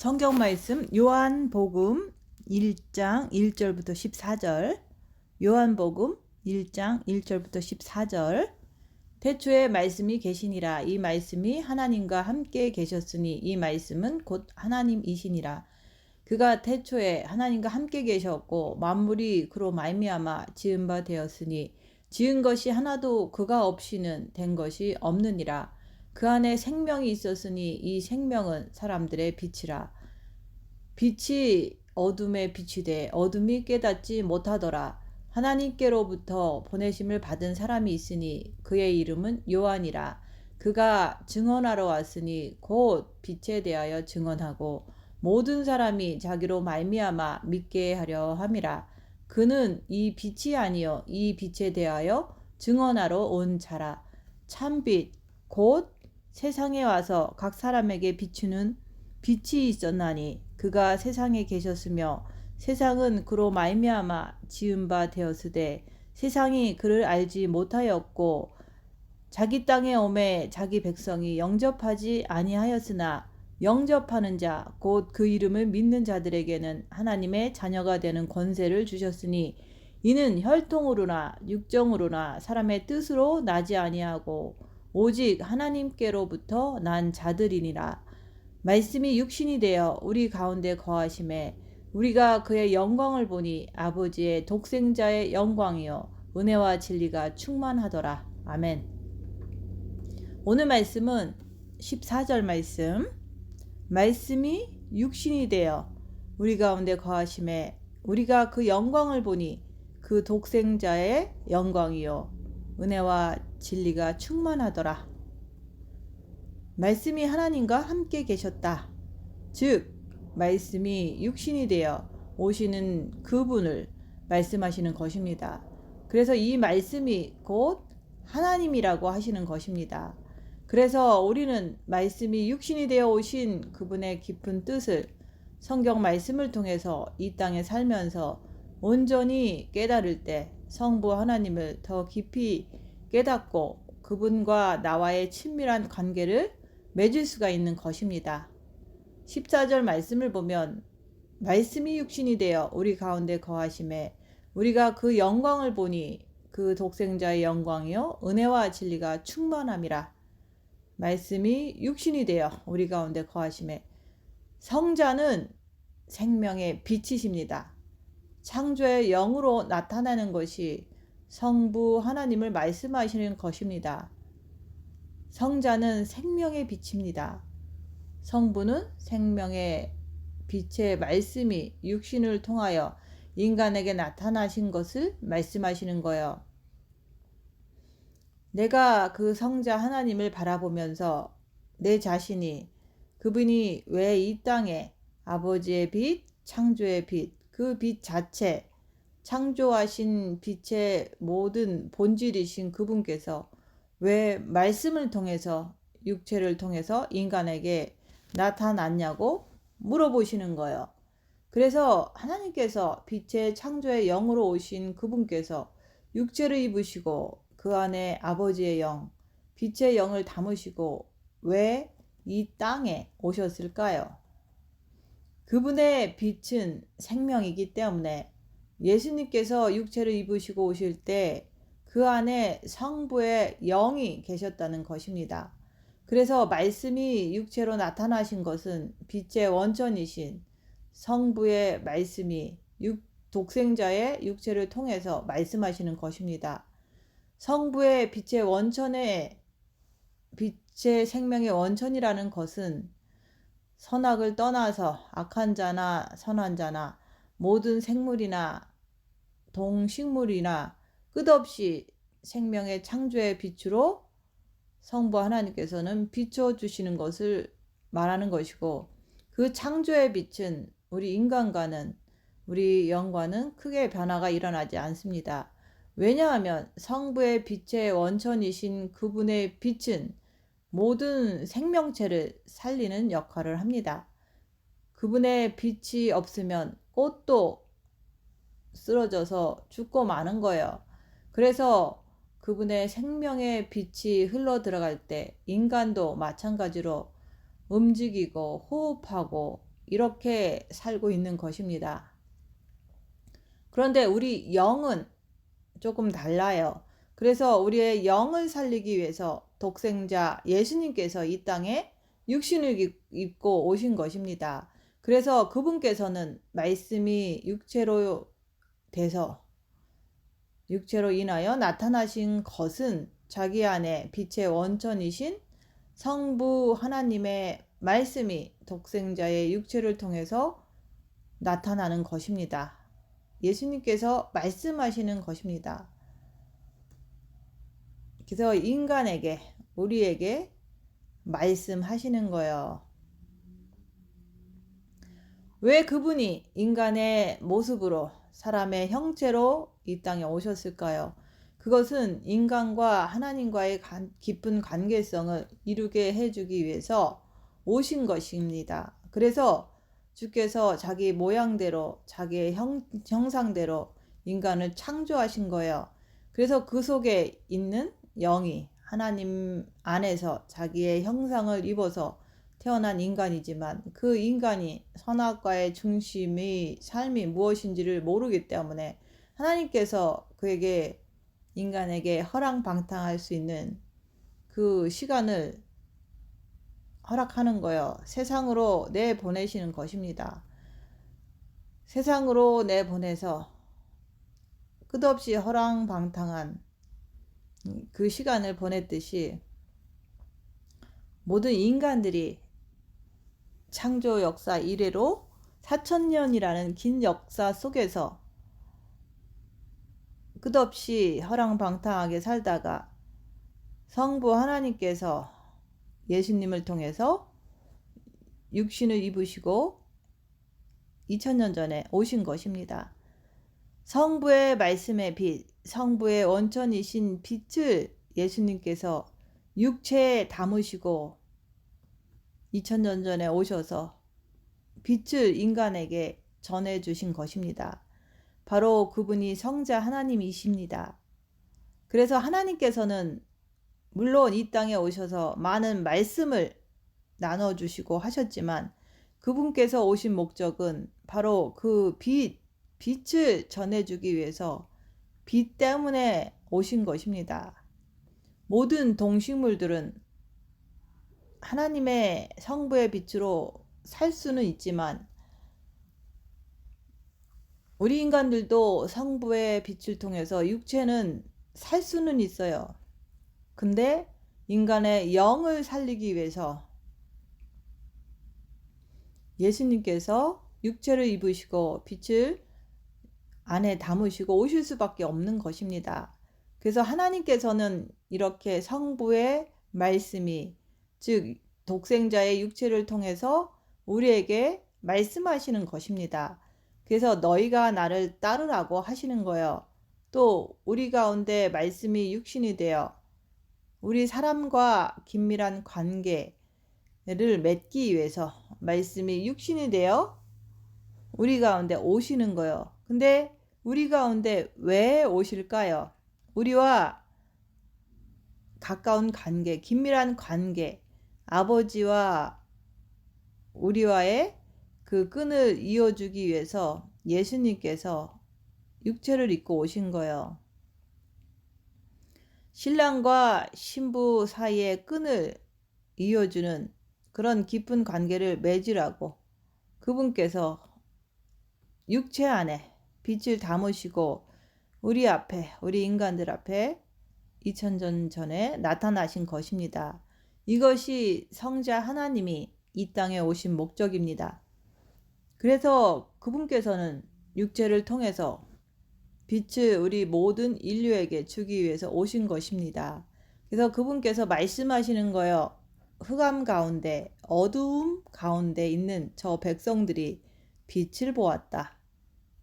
성경 말씀 요한복음 1장 1절부터 14절. 요한복음 1장 1절부터 14절. 태초에 말씀이 계시니라. 이 말씀이 하나님과 함께 계셨으니 이 말씀은 곧 하나님이시니라. 그가 태초에 하나님과 함께 계셨고 만물이 그로 말미암아 지은 바 되었으니 지은 것이 하나도 그가 없이는 된 것이 없느니라. 그 안에 생명이 있었으니 이 생명은 사람들의 빛이라. 빛이 어둠에 비치되 어둠이 깨닫지 못하더라. 하나님께로부터 보내심을 받은 사람이 있으니 그의 이름은 요한이라. 그가 증언하러 왔으니 곧 빛에 대하여 증언하고 모든 사람이 자기로 말미암아 믿게 하려 함이라. 그는 이 빛이 아니요 이 빛에 대하여 증언하러 온 자라. 참빛 곧 세상에 와서 각 사람에게 비추는 빛이 있었나니 그가 세상에 계셨으며 세상은 그로 말미암아 지은 바 되었으되 세상이 그를 알지 못하였고 자기 땅에 오매 자기 백성이 영접하지 아니하였으나 영접하는 자 곧 그 이름을 믿는 자들에게는 하나님의 자녀가 되는 권세를 주셨으니 이는 혈통으로나 육정으로나 사람의 뜻으로 나지 아니하고 오직 하나님께로부터 난 자들이니라. 말씀이 육신이 되어 우리 가운데 거하심에 우리가 그의 영광을 보니 아버지의 독생자의 영광이요 은혜와 진리가 충만하더라. 아멘. 오늘 말씀은 14절 말씀. 말씀이 육신이 되어 우리 가운데 거하심에 우리가 그 영광을 보니 그 독생자의 영광이요 은혜와 진리가 충만하더라. 말씀이 하나님과 함께 계셨다. 즉 말씀이 육신이 되어 오시는 그분을 말씀하시는 것입니다. 그래서 이 말씀이 곧 하나님이라고 하시는 것입니다. 그래서 우리는 말씀이 육신이 되어 오신 그분의 깊은 뜻을 성경 말씀을 통해서 이 땅에 살면서 온전히 깨달을 때 성부 하나님을 더 깊이 깨닫고 그분과 나와의 친밀한 관계를 맺을 수가 있는 것입니다. 14절 말씀을 보면 말씀이 육신이 되어 우리 가운데 거하심에 우리가 그 영광을 보니 그 독생자의 영광이요 은혜와 진리가 충만함이라. 말씀이 육신이 되어 우리 가운데 거하심에 성자는 생명의 빛이십니다. 창조의 영으로 나타나는 것이 성부 하나님을 말씀하시는 것입니다. 성자는 생명의 빛입니다. 성부는 생명의 빛의 말씀이 육신을 통하여 인간에게 나타나신 것을 말씀하시는 거예요. 내가 그 성자 하나님을 바라보면서 내 자신이 그분이 왜 이 땅에 아버지의 빛, 창조의 빛, 그 빛 자체, 창조하신 빛의 모든 본질이신 그분께서 왜 말씀을 통해서 육체를 통해서 인간에게 나타났냐고 물어보시는 거예요. 그래서 하나님께서 빛의 창조의 영으로 오신 그분께서 육체를 입으시고 그 안에 아버지의 영, 빛의 영을 담으시고 왜 이 땅에 오셨을까요? 그분의 빛은 생명이기 때문에 예수님께서 육체를 입으시고 오실 때 그 안에 성부의 영이 계셨다는 것입니다. 그래서 말씀이 육체로 나타나신 것은 빛의 원천이신 성부의 말씀이 독생자의 육체를 통해서 말씀하시는 것입니다. 성부의 빛의 원천에 빛의 생명의 원천이라는 것은 선악을 떠나서 악한 자나 선한 자나 모든 생물이나 동식물이나 끝없이 생명의 창조의 빛으로 성부 하나님께서는 비춰주시는 것을 말하는 것이고 그 창조의 빛은 우리 인간과는 우리 영과는 크게 변화가 일어나지 않습니다. 왜냐하면 성부의 빛의 원천이신 그분의 빛은 모든 생명체를 살리는 역할을 합니다. 그분의 빛이 없으면 꽃도 쓰러져서 죽고 마는 거예요. 그래서 그분의 생명의 빛이 흘러 들어갈 때 인간도 마찬가지로 움직이고 호흡하고 이렇게 살고 있는 것입니다. 그런데 우리 영은 조금 달라요. 그래서 우리의 영을 살리기 위해서 독생자 예수님께서 이 땅에 육신을 입고 오신 것입니다. 그래서 그분께서는 말씀이 육체로 돼서 육체로 인하여 나타나신 것은 자기 안에 빛의 원천이신 성부 하나님의 말씀이 독생자의 육체를 통해서 나타나는 것입니다. 예수님께서 말씀하시는 것입니다. 그래서 인간에게, 우리에게 말씀하시는 거예요. 왜 그분이 인간의 모습으로, 사람의 형체로 이 땅에 오셨을까요? 그것은 인간과 하나님과의 깊은 관계성을 이루게 해주기 위해서 오신 것입니다. 그래서 주께서 자기 모양대로, 자기의 형상대로 인간을 창조하신 거예요. 그래서 그 속에 있는 영이 하나님 안에서 자기의 형상을 입어서 태어난 인간이지만 그 인간이 선악과의 중심의 삶이 무엇인지를 모르기 때문에 하나님께서 그에게 인간에게 허랑방탕할 수 있는 그 시간을 허락하는 거예요. 세상으로 내보내시는 것입니다. 세상으로 내보내서 끝없이 허랑방탕한 그 시간을 보냈듯이 모든 인간들이 창조 역사 이래로 4000년이라는 긴 역사 속에서 끝없이 허랑방탕하게 살다가 성부 하나님께서 예수님을 통해서 육신을 입으시고 2000년 전에 오신 것입니다. 성부의 말씀의 빛, 성부의 원천이신 빛을 예수님께서 육체에 담으시고 2000년 전에 오셔서 빛을 인간에게 전해주신 것입니다. 바로 그분이 성자 하나님이십니다. 그래서 하나님께서는 물론 이 땅에 오셔서 많은 말씀을 나눠주시고 하셨지만 그분께서 오신 목적은 바로 그 빛을 전해주기 위해서 빛 때문에 오신 것입니다. 모든 동식물들은 하나님의 성부의 빛으로 살 수는 있지만 우리 인간들도 성부의 빛을 통해서 육체는 살 수는 있어요. 근데 인간의 영을 살리기 위해서 예수님께서 육체를 입으시고 빛을 안에 담으시고 오실 수밖에 없는 것입니다. 그래서 하나님께서는 이렇게 성부의 말씀이, 즉 독생자의 육체를 통해서 우리에게 말씀하시는 것입니다. 그래서 너희가 나를 따르라고 하시는 거예요. 또 우리 가운데 말씀이 육신이 되어 우리 사람과 긴밀한 관계를 맺기 위해서 말씀이 육신이 되어 우리 가운데 오시는 거예요. 근데 우리 가운데 왜 오실까요? 우리와 가까운 관계, 긴밀한 관계, 아버지와 우리와의 그 끈을 이어주기 위해서 예수님께서 육체를 입고 오신 거예요. 신랑과 신부 사이의 끈을 이어주는 그런 깊은 관계를 맺으라고 그분께서 육체 안에 빛을 담으시고 우리 앞에, 우리 인간들 앞에 2000년 전에 나타나신 것입니다. 이것이 성자 하나님이 이 땅에 오신 목적입니다. 그래서 그분께서는 육체를 통해서 빛을 우리 모든 인류에게 주기 위해서 오신 것입니다. 그래서 그분께서 말씀하시는 거예요. 흑암 가운데, 어두움 가운데 있는 저 백성들이 빛을 보았다.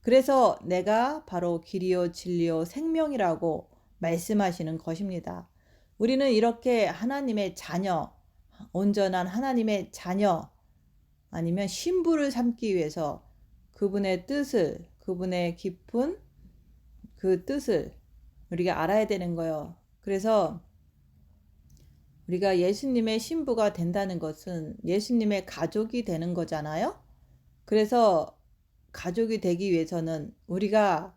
그래서 내가 바로 길이요 진리요 생명이라고 말씀하시는 것입니다. 우리는 이렇게 하나님의 자녀, 온전한 하나님의 자녀 아니면 신부를 삼기 위해서 그분의 뜻을, 그분의 깊은 그 뜻을 우리가 알아야 되는 거예요. 그래서 우리가 예수님의 신부가 된다는 것은 예수님의 가족이 되는 거잖아요. 그래서 가족이 되기 위해서는 우리가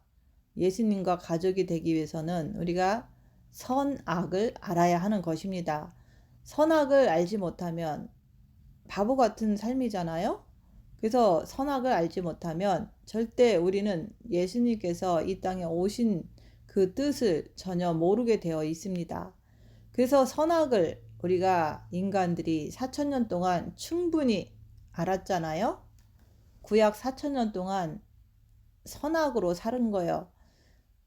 예수님과 가족이 되기 위해서는 우리가 선악을 알아야 하는 것입니다. 선악을 알지 못하면 바보 같은 삶이잖아요. 그래서 선악을 알지 못하면 절대 우리는 예수님께서 이 땅에 오신 그 뜻을 전혀 모르게 되어 있습니다. 그래서 선악을 우리가 인간들이 4,000년 동안 충분히 알았잖아요. 구약 4,000년 동안 선악으로 사는 거예요.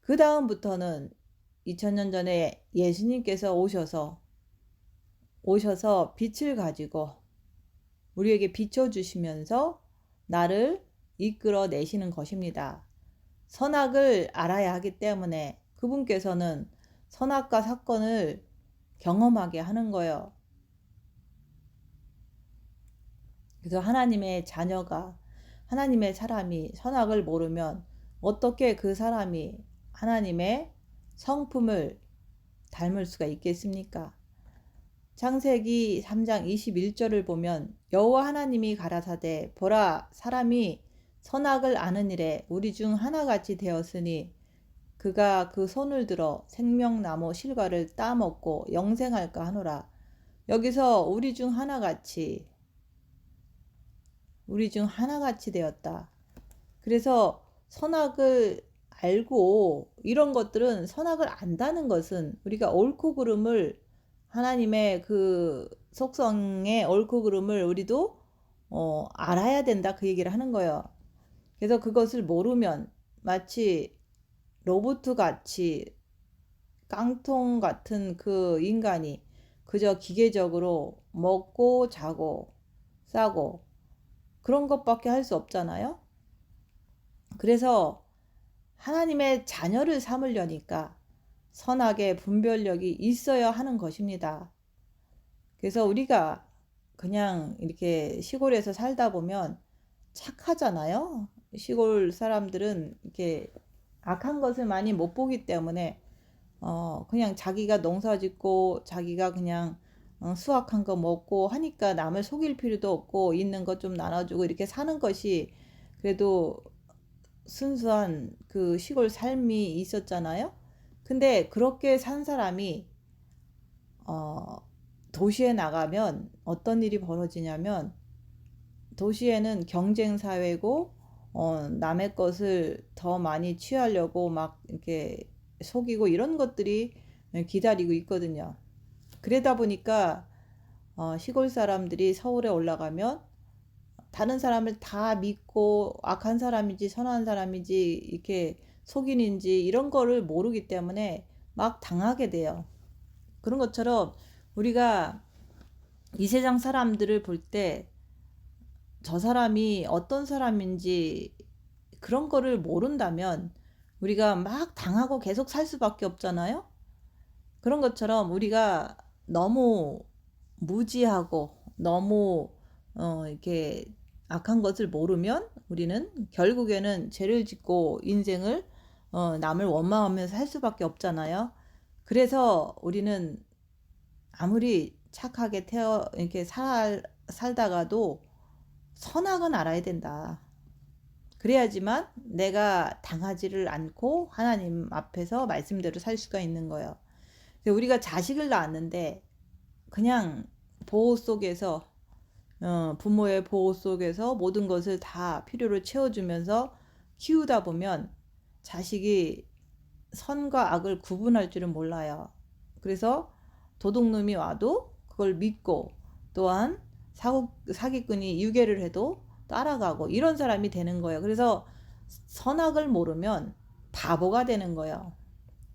그 다음부터는 2000년 전에 예수님께서 오셔서 빛을 가지고 우리에게 비춰주시면서 나를 이끌어 내시는 것입니다. 선악을 알아야 하기 때문에 그분께서는 선악과 사건을 경험하게 하는 거예요. 그래서 하나님의 자녀가, 하나님의 사람이 선악을 모르면 어떻게 그 사람이 하나님의 성품을 닮을 수가 있겠습니까? 창세기 3장 21절을 보면 여호와 하나님이 가라사대 보라 사람이 선악을 아는 일에 우리 중 하나같이 되었으니 그가 그 손을 들어 생명나무 실과를 따먹고 영생할까 하노라. 여기서 우리 중 하나같이 되었다. 그래서 선악을 알고 이런 것들은 선악을 안다는 것은 우리가 옳고 그름을 하나님의 그 속성의 옳고 그름을 우리도 알아야 된다 그 얘기를 하는 거예요. 그래서 그것을 모르면 마치 로봇 같이 깡통 같은 그 인간이 그저 기계적으로 먹고 자고 싸고 그런 것밖에 할 수 없잖아요. 그래서 하나님의 자녀를 삼으려니까 선악의 분별력이 있어야 하는 것입니다. 그래서 우리가 그냥 이렇게 시골에서 살다 보면 착하잖아요. 시골 사람들은 이렇게 악한 것을 많이 못 보기 때문에 그냥 자기가 농사 짓고 자기가 그냥 수확한 거 먹고 하니까 남을 속일 필요도 없고 있는 것 좀 나눠주고 이렇게 사는 것이 그래도 순수한 그 시골 삶이 있었잖아요. 근데 그렇게 산 사람이 도시에 나가면 어떤 일이 벌어지냐면 도시에는 경쟁 사회고 남의 것을 더 많이 취하려고 막 이렇게 속이고 이런 것들이 기다리고 있거든요. 그러다 보니까 시골 사람들이 서울에 올라가면 다른 사람을 다 믿고 악한 사람인지 선한 사람인지 이렇게 속인인지 이런 거를 모르기 때문에 막 당하게 돼요. 그런 것처럼 우리가 이 세상 사람들을 볼 때 저 사람이 어떤 사람인지 그런 거를 모른다면 우리가 막 당하고 계속 살 수밖에 없잖아요. 그런 것처럼 우리가 너무 무지하고 너무 이렇게 악한 것을 모르면 우리는 결국에는 죄를 짓고 인생을 남을 원망하면서 살 수밖에 없잖아요. 그래서 우리는 아무리 착하게 이렇게 살다가도 선악은 알아야 된다. 그래야지만 내가 당하지를 않고 하나님 앞에서 말씀대로 살 수가 있는 거예요. 우리가 자식을 낳았는데 그냥 보호 속에서 부모의 보호 속에서 모든 것을 다 필요를 채워주면서 키우다 보면 자식이 선과 악을 구분할 줄은 몰라요. 그래서 도둑놈이 와도 그걸 믿고 또한 사기꾼이 유괴를 해도 따라가고 이런 사람이 되는 거예요. 그래서 선악을 모르면 바보가 되는 거예요.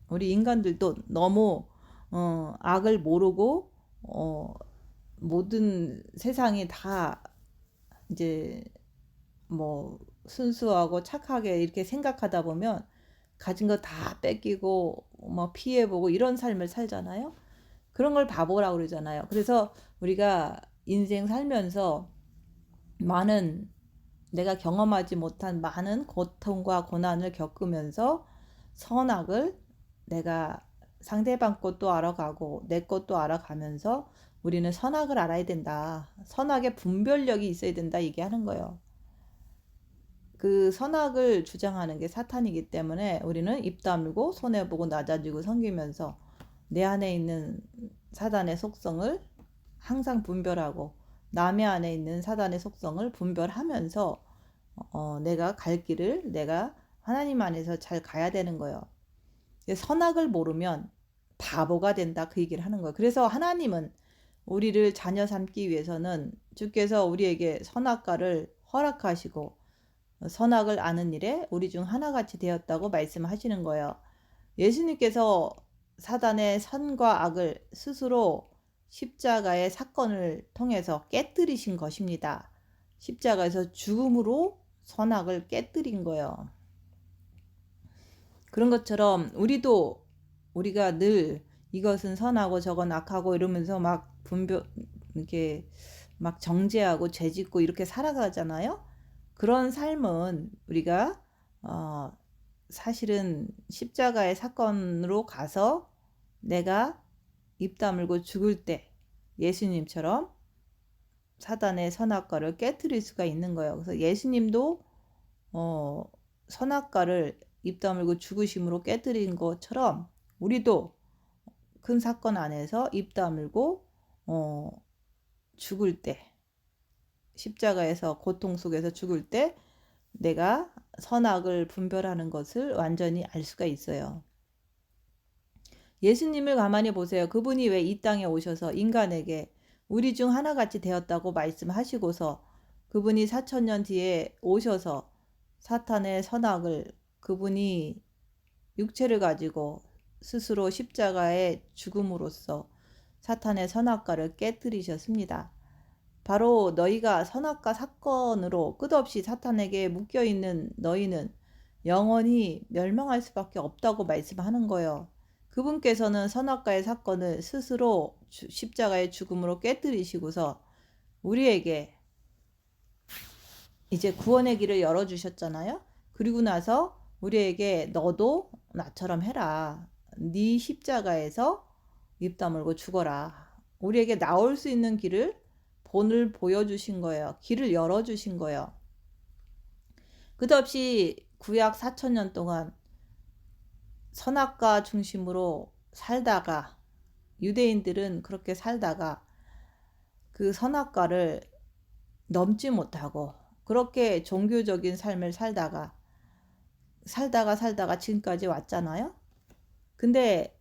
우리 인간들도 너무 악을 모르고 모든 세상이 다 이제 뭐 순수하고 착하게 이렇게 생각하다 보면 가진 거 다 뺏기고 뭐 피해보고 이런 삶을 살잖아요. 그런 걸 바보라고 그러잖아요. 그래서 우리가 인생 살면서 많은 내가 경험하지 못한 많은 고통과 고난을 겪으면서 선악을 내가 상대방 것도 알아가고 내 것도 알아가면서 우리는 선악을 알아야 된다. 선악의 분별력이 있어야 된다 얘기하는 거예요. 그 선악을 주장하는 게 사탄이기 때문에 우리는 입 다물고 손해보고 낮아지고 섬기면서 내 안에 있는 사단의 속성을 항상 분별하고 남의 안에 있는 사단의 속성을 분별하면서 내가 갈 길을 내가 하나님 안에서 잘 가야 되는 거예요. 선악을 모르면 바보가 된다 그 얘기를 하는 거예요. 그래서 하나님은 우리를 자녀 삼기 위해서는 주께서 우리에게 선악과를 허락하시고 선악을 아는 일에 우리 중 하나같이 되었다고 말씀하시는 거예요. 예수님께서 사단의 선과 악을 스스로 십자가의 사건을 통해서 깨뜨리신 것입니다. 십자가에서 죽음으로 선악을 깨뜨린 거예요. 그런 것처럼 우리가 늘 이것은 선하고 저건 악하고 이러면서 막 이렇게 막 정죄하고 죄짓고 이렇게 살아가잖아요. 그런 삶은 우리가 사실은 십자가의 사건으로 가서 내가 입 다물고 죽을 때 예수님처럼 사단의 선악과를 깨뜨릴 수가 있는 거예요. 그래서 예수님도 선악과를 입 다물고 죽으심으로 깨뜨린 것처럼 우리도 큰 사건 안에서 입 다물고 죽을 때 십자가에서 고통 속에서 죽을 때 내가 선악을 분별하는 것을 완전히 알 수가 있어요. 예수님을 가만히 보세요. 그분이 왜 이 땅에 오셔서 인간에게 우리 중 하나같이 되었다고 말씀하시고서 그분이 4,000년 뒤에 오셔서 사탄의 선악을 그분이 육체를 가지고 스스로 십자가의 죽음으로써 사탄의 선악과를 깨뜨리셨습니다. 바로 너희가 선악과 사건으로 끝없이 사탄에게 묶여있는 너희는 영원히 멸망할 수밖에 없다고 말씀하는 거예요. 그분께서는 선악과의 사건을 스스로 십자가의 죽음으로 깨뜨리시고서 우리에게 이제 구원의 길을 열어주셨잖아요. 그리고 나서 우리에게 너도 나처럼 해라. 네 십자가에서 입 다물고 죽어라. 우리에게 나올 수 있는 길을 본을 보여주신 거예요. 길을 열어주신 거예요. 끝없이 구약 4,000년 동안 선악과 중심으로 살다가 유대인들은 그렇게 살다가 그 선악과를 넘지 못하고 그렇게 종교적인 삶을 살다가 지금까지 왔잖아요. 근데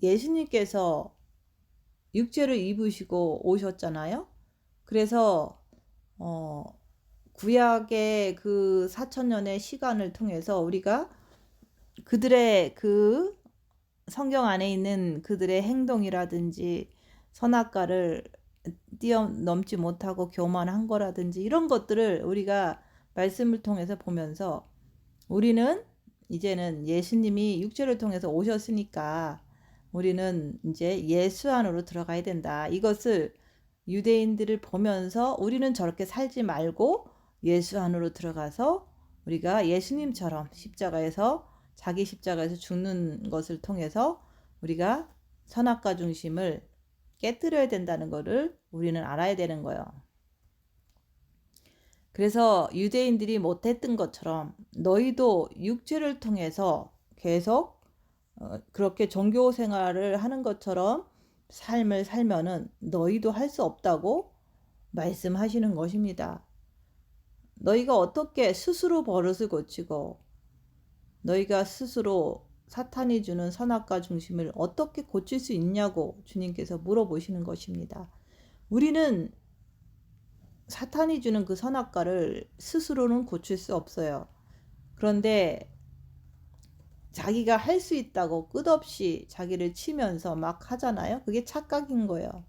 예수님께서 육체를 입으시고 오셨잖아요. 그래서 구약의 그 4,000년의 시간을 통해서 우리가 그들의 그 성경 안에 있는 그들의 행동이라든지 선악과를 뛰어넘지 못하고 교만한 거라든지 이런 것들을 우리가 말씀을 통해서 보면서 우리는 이제는 예수님이 육체를 통해서 오셨으니까 우리는 이제 예수 안으로 들어가야 된다. 이것을 유대인들을 보면서 우리는 저렇게 살지 말고 예수 안으로 들어가서 우리가 예수님처럼 자기 십자가에서 죽는 것을 통해서 우리가 선악과 중심을 깨뜨려야 된다는 것을 우리는 알아야 되는 거예요. 그래서 유대인들이 못했던 것처럼 너희도 육체를 통해서 계속 그렇게 종교 생활을 하는 것처럼 삶을 살면은 너희도 할 수 없다고 말씀하시는 것입니다. 너희가 어떻게 스스로 버릇을 고치고 너희가 스스로 사탄이 주는 선악과 중심을 어떻게 고칠 수 있냐고 주님께서 물어보시는 것입니다. 우리는 사탄이 주는 그 선악과를 스스로는 고칠 수 없어요. 그런데 자기가 할 수 있다고 끝없이 자기를 치면서 막 하잖아요. 그게 착각인 거예요.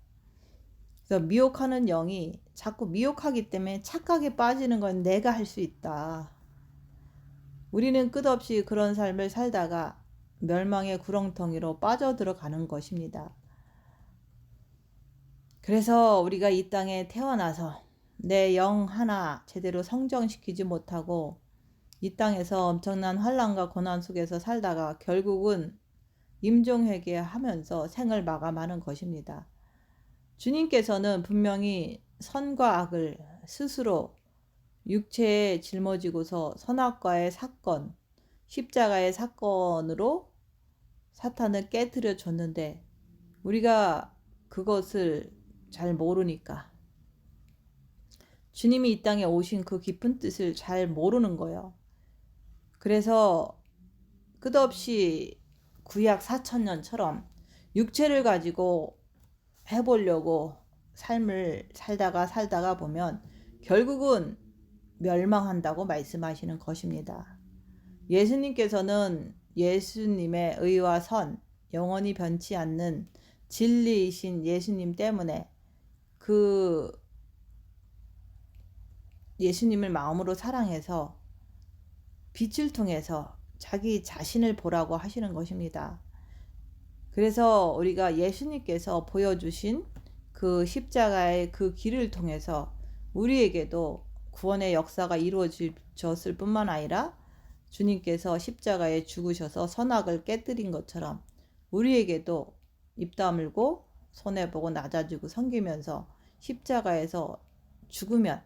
그래서 미혹하는 영이 자꾸 미혹하기 때문에 착각에 빠지는 건 내가 할 수 있다. 우리는 끝없이 그런 삶을 살다가 멸망의 구렁텅이로 빠져들어가는 것입니다. 그래서 우리가 이 땅에 태어나서 내 영 하나 제대로 성정시키지 못하고 이 땅에서 엄청난 환난과 고난 속에서 살다가 결국은 임종회개하면서 생을 마감하는 것입니다. 주님께서는 분명히 선과 악을 스스로 육체에 짊어지고서 선악과의 사건, 십자가의 사건으로 사탄을 깨뜨려 줬는데 우리가 그것을 잘 모르니까 주님이 이 땅에 오신 그 깊은 뜻을 잘 모르는 거예요. 그래서 끝없이 구약 4,000년처럼 육체를 가지고 해보려고 삶을 살다가 보면 결국은 멸망한다고 말씀하시는 것입니다. 예수님께서는 예수님의 의와 선, 영원히 변치 않는 진리이신 예수님 때문에 그 예수님을 마음으로 사랑해서 빛을 통해서 자기 자신을 보라고 하시는 것입니다. 그래서 우리가 예수님께서 보여주신 그 십자가의 그 길을 통해서 우리에게도 구원의 역사가 이루어졌을 뿐만 아니라 주님께서 십자가에 죽으셔서 선악을 깨뜨린 것처럼 우리에게도 입 다물고 손해보고 낮아지고 섬기면서 십자가에서 죽으면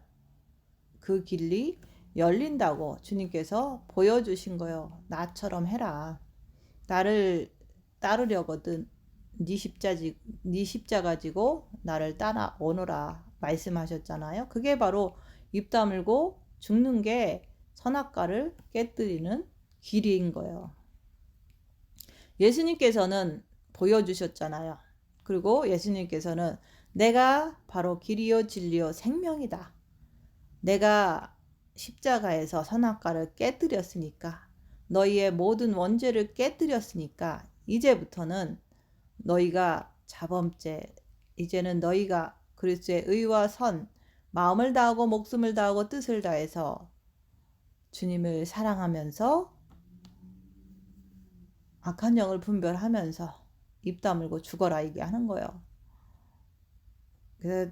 그 길이 열린다고 주님께서 보여주신 거예요. 나처럼 해라. 나를 따르려거든 네 십자가 지고 나를 따라오너라 말씀하셨잖아요. 그게 바로 입 다물고 죽는 게 선악과를 깨뜨리는 길인 거예요. 예수님께서는 보여주셨잖아요. 그리고 예수님께서는 내가 바로 길이요 진리요 생명이다. 내가 십자가에서 선악과를 깨뜨렸으니까 너희의 모든 원죄를 깨뜨렸으니까 이제부터는 너희가 자범죄 이제는 너희가 그리스도의 의와 선 마음을 다하고 목숨을 다하고 뜻을 다해서 주님을 사랑하면서 악한 영을 분별하면서 입 다물고 죽어라 이게 하는 거예요. 그래서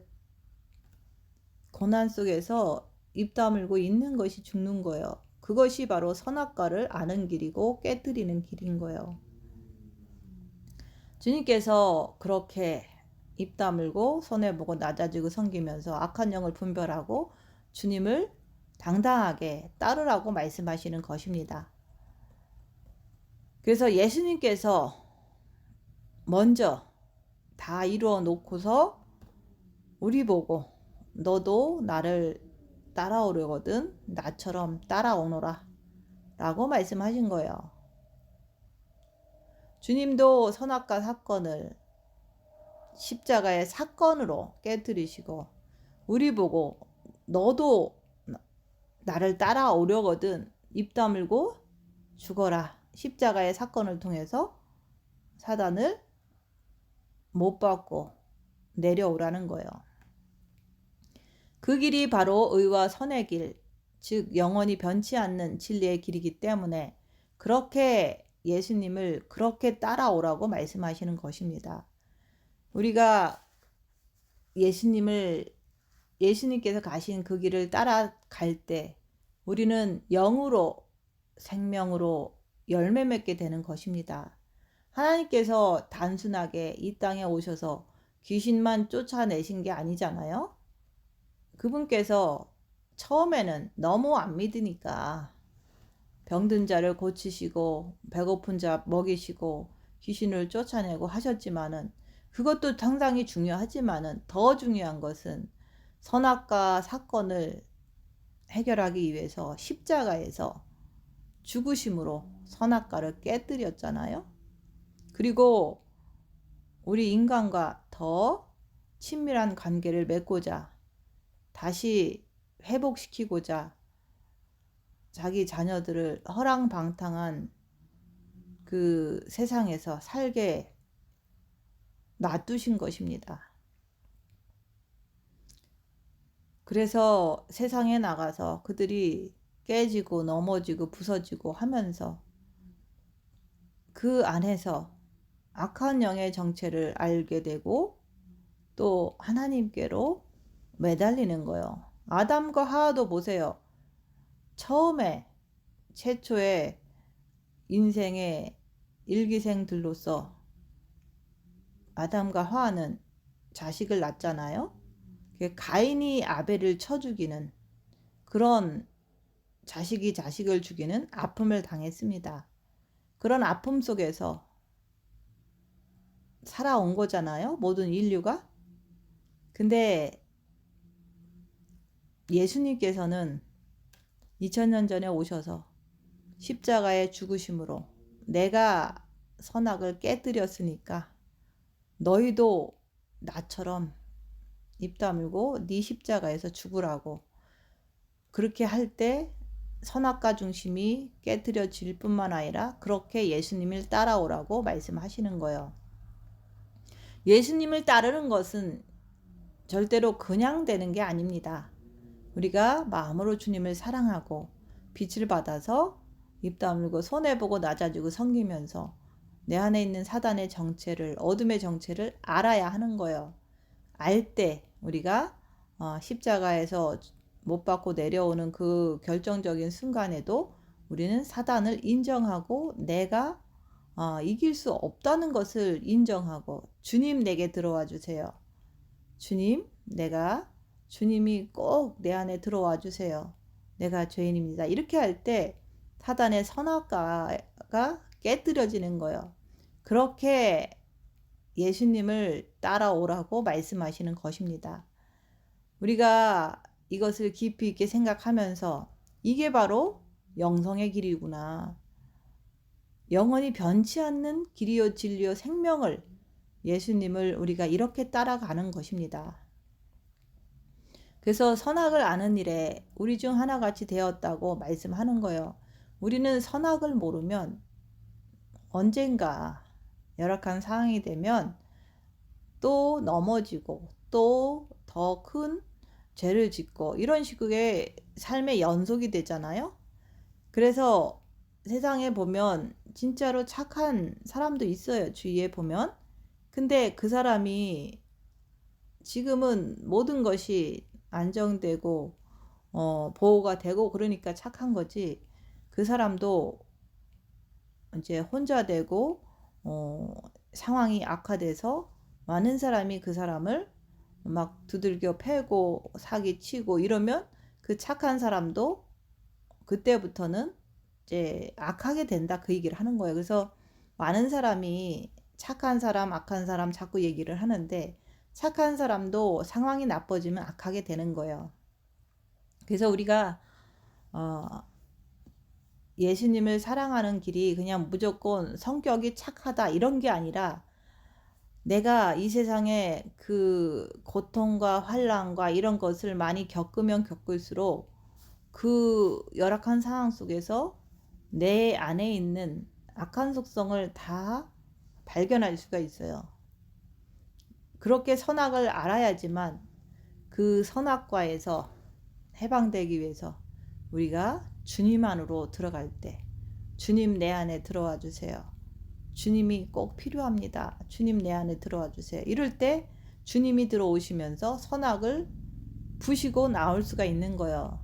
고난 속에서 입 다물고 있는 것이 죽는 거예요. 그것이 바로 선악과를 아는 길이고 깨뜨리는 길인 거예요. 주님께서 그렇게 입 다물고 손해보고 낮아지고 섬기면서 악한 영을 분별하고 주님을 당당하게 따르라고 말씀하시는 것입니다. 그래서 예수님께서 먼저 다 이루어 놓고서 우리 보고 너도 나를 따라오려거든 나처럼 따라오너라 라고 말씀하신 거예요. 주님도 선악과 사건을 십자가의 사건으로 깨뜨리시고 우리 보고 너도 나를 따라오려거든 입 다물고 죽어라 십자가의 사건을 통해서 사단을 못 받고 내려오라는 거예요. 그 길이 바로 의와 선의 길, 즉 영원히 변치 않는 진리의 길이기 때문에 그렇게 예수님을 그렇게 따라오라고 말씀하시는 것입니다. 우리가 예수님께서 가신 그 길을 따라갈 때 우리는 영으로 생명으로 열매 맺게 되는 것입니다. 하나님께서 단순하게 이 땅에 오셔서 귀신만 쫓아내신 게 아니잖아요. 그분께서 처음에는 너무 안 믿으니까 병든 자를 고치시고 배고픈 자 먹이시고 귀신을 쫓아내고 하셨지만은 그것도 상당히 중요하지만은 더 중요한 것은 선악과 사건을 해결하기 위해서 십자가에서 죽으심으로 선악과를 깨뜨렸잖아요. 그리고 우리 인간과 더 친밀한 관계를 맺고자 다시 회복시키고자 자기 자녀들을 허랑방탕한 그 세상에서 살게 놔두신 것입니다. 그래서 세상에 나가서 그들이 깨지고 넘어지고 부서지고 하면서 그 안에서 악한 영의 정체를 알게 되고 또 하나님께로 매달리는 거예요. 아담과 하와도 보세요. 처음에 최초의 인생의 일기생들로서 아담과 하와는 자식을 낳잖아요. 가인이 아벨을 쳐 죽이는 그런 자식이 자식을 죽이는 아픔을 당했습니다. 그런 아픔 속에서 살아온 거잖아요, 모든 인류가. 근데 예수님께서는 2000년 전에 오셔서 십자가의 죽으심으로 내가 선악을 깨뜨렸으니까 너희도 나처럼 입 다물고 네 십자가에서 죽으라고. 그렇게 할 때 선악과 중심이 깨뜨려질 뿐만 아니라 그렇게 예수님을 따라오라고 말씀하시는 거예요. 예수님을 따르는 것은 절대로 그냥 되는 게 아닙니다. 우리가 마음으로 주님을 사랑하고 빛을 받아서 입 다물고 손해보고 낮아지고 섬기면서 내 안에 있는 사단의 정체를, 어둠의 정체를 알아야 하는 거예요. 알 때 우리가 십자가에서 못 받고 내려오는 그 결정적인 순간에도 우리는 사단을 인정하고 내가 이길 수 없다는 것을 인정하고 주님 내게 들어와 주세요. 주님, 주님이 꼭 내 안에 들어와 주세요. 내가 죄인입니다. 이렇게 할 때 사단의 선악과가 깨뜨려지는 거예요. 그렇게 예수님을 따라오라고 말씀하시는 것입니다. 우리가 이것을 깊이 있게 생각하면서 이게 바로 영성의 길이구나. 영원히 변치 않는 길이요 진리요 생명을 예수님을 우리가 이렇게 따라가는 것입니다. 그래서 선악을 아는 일에 우리 중 하나같이 되었다고 말씀하는 거예요. 우리는 선악을 모르면 언젠가 열악한 상황이 되면 또 넘어지고 또 더 큰 죄를 짓고 이런 식의 삶의 연속이 되잖아요. 그래서 세상에 보면 진짜로 착한 사람도 있어요. 주위에 보면. 근데 그 사람이 지금은 모든 것이 안정되고 보호가 되고 그러니까 착한 거지. 그 사람도 이제 혼자 되고 상황이 악화돼서 많은 사람이 그 사람을 막 두들겨 패고 사기치고 이러면 그 착한 사람도 그때부터는 이제 악하게 된다 그 얘기를 하는 거예요. 그래서 많은 사람이 착한 사람, 악한 사람 자꾸 얘기를 하는데 착한 사람도 상황이 나빠지면 악하게 되는 거예요. 그래서 우리가 예수님을 사랑하는 길이 그냥 무조건 성격이 착하다 이런 게 아니라 내가 이 세상에 그 고통과 환난과 이런 것을 많이 겪으면 겪을수록 그 열악한 상황 속에서 내 안에 있는 악한 속성을 다 발견할 수가 있어요. 그렇게 선악을 알아야지만 그 선악과에서 해방되기 위해서 우리가 주님 안으로 들어갈 때 주님 내 안에 들어와 주세요. 주님이 꼭 필요합니다. 주님 내 안에 들어와 주세요. 이럴 때 주님이 들어오시면서 선악을 부시고 나올 수가 있는 거예요.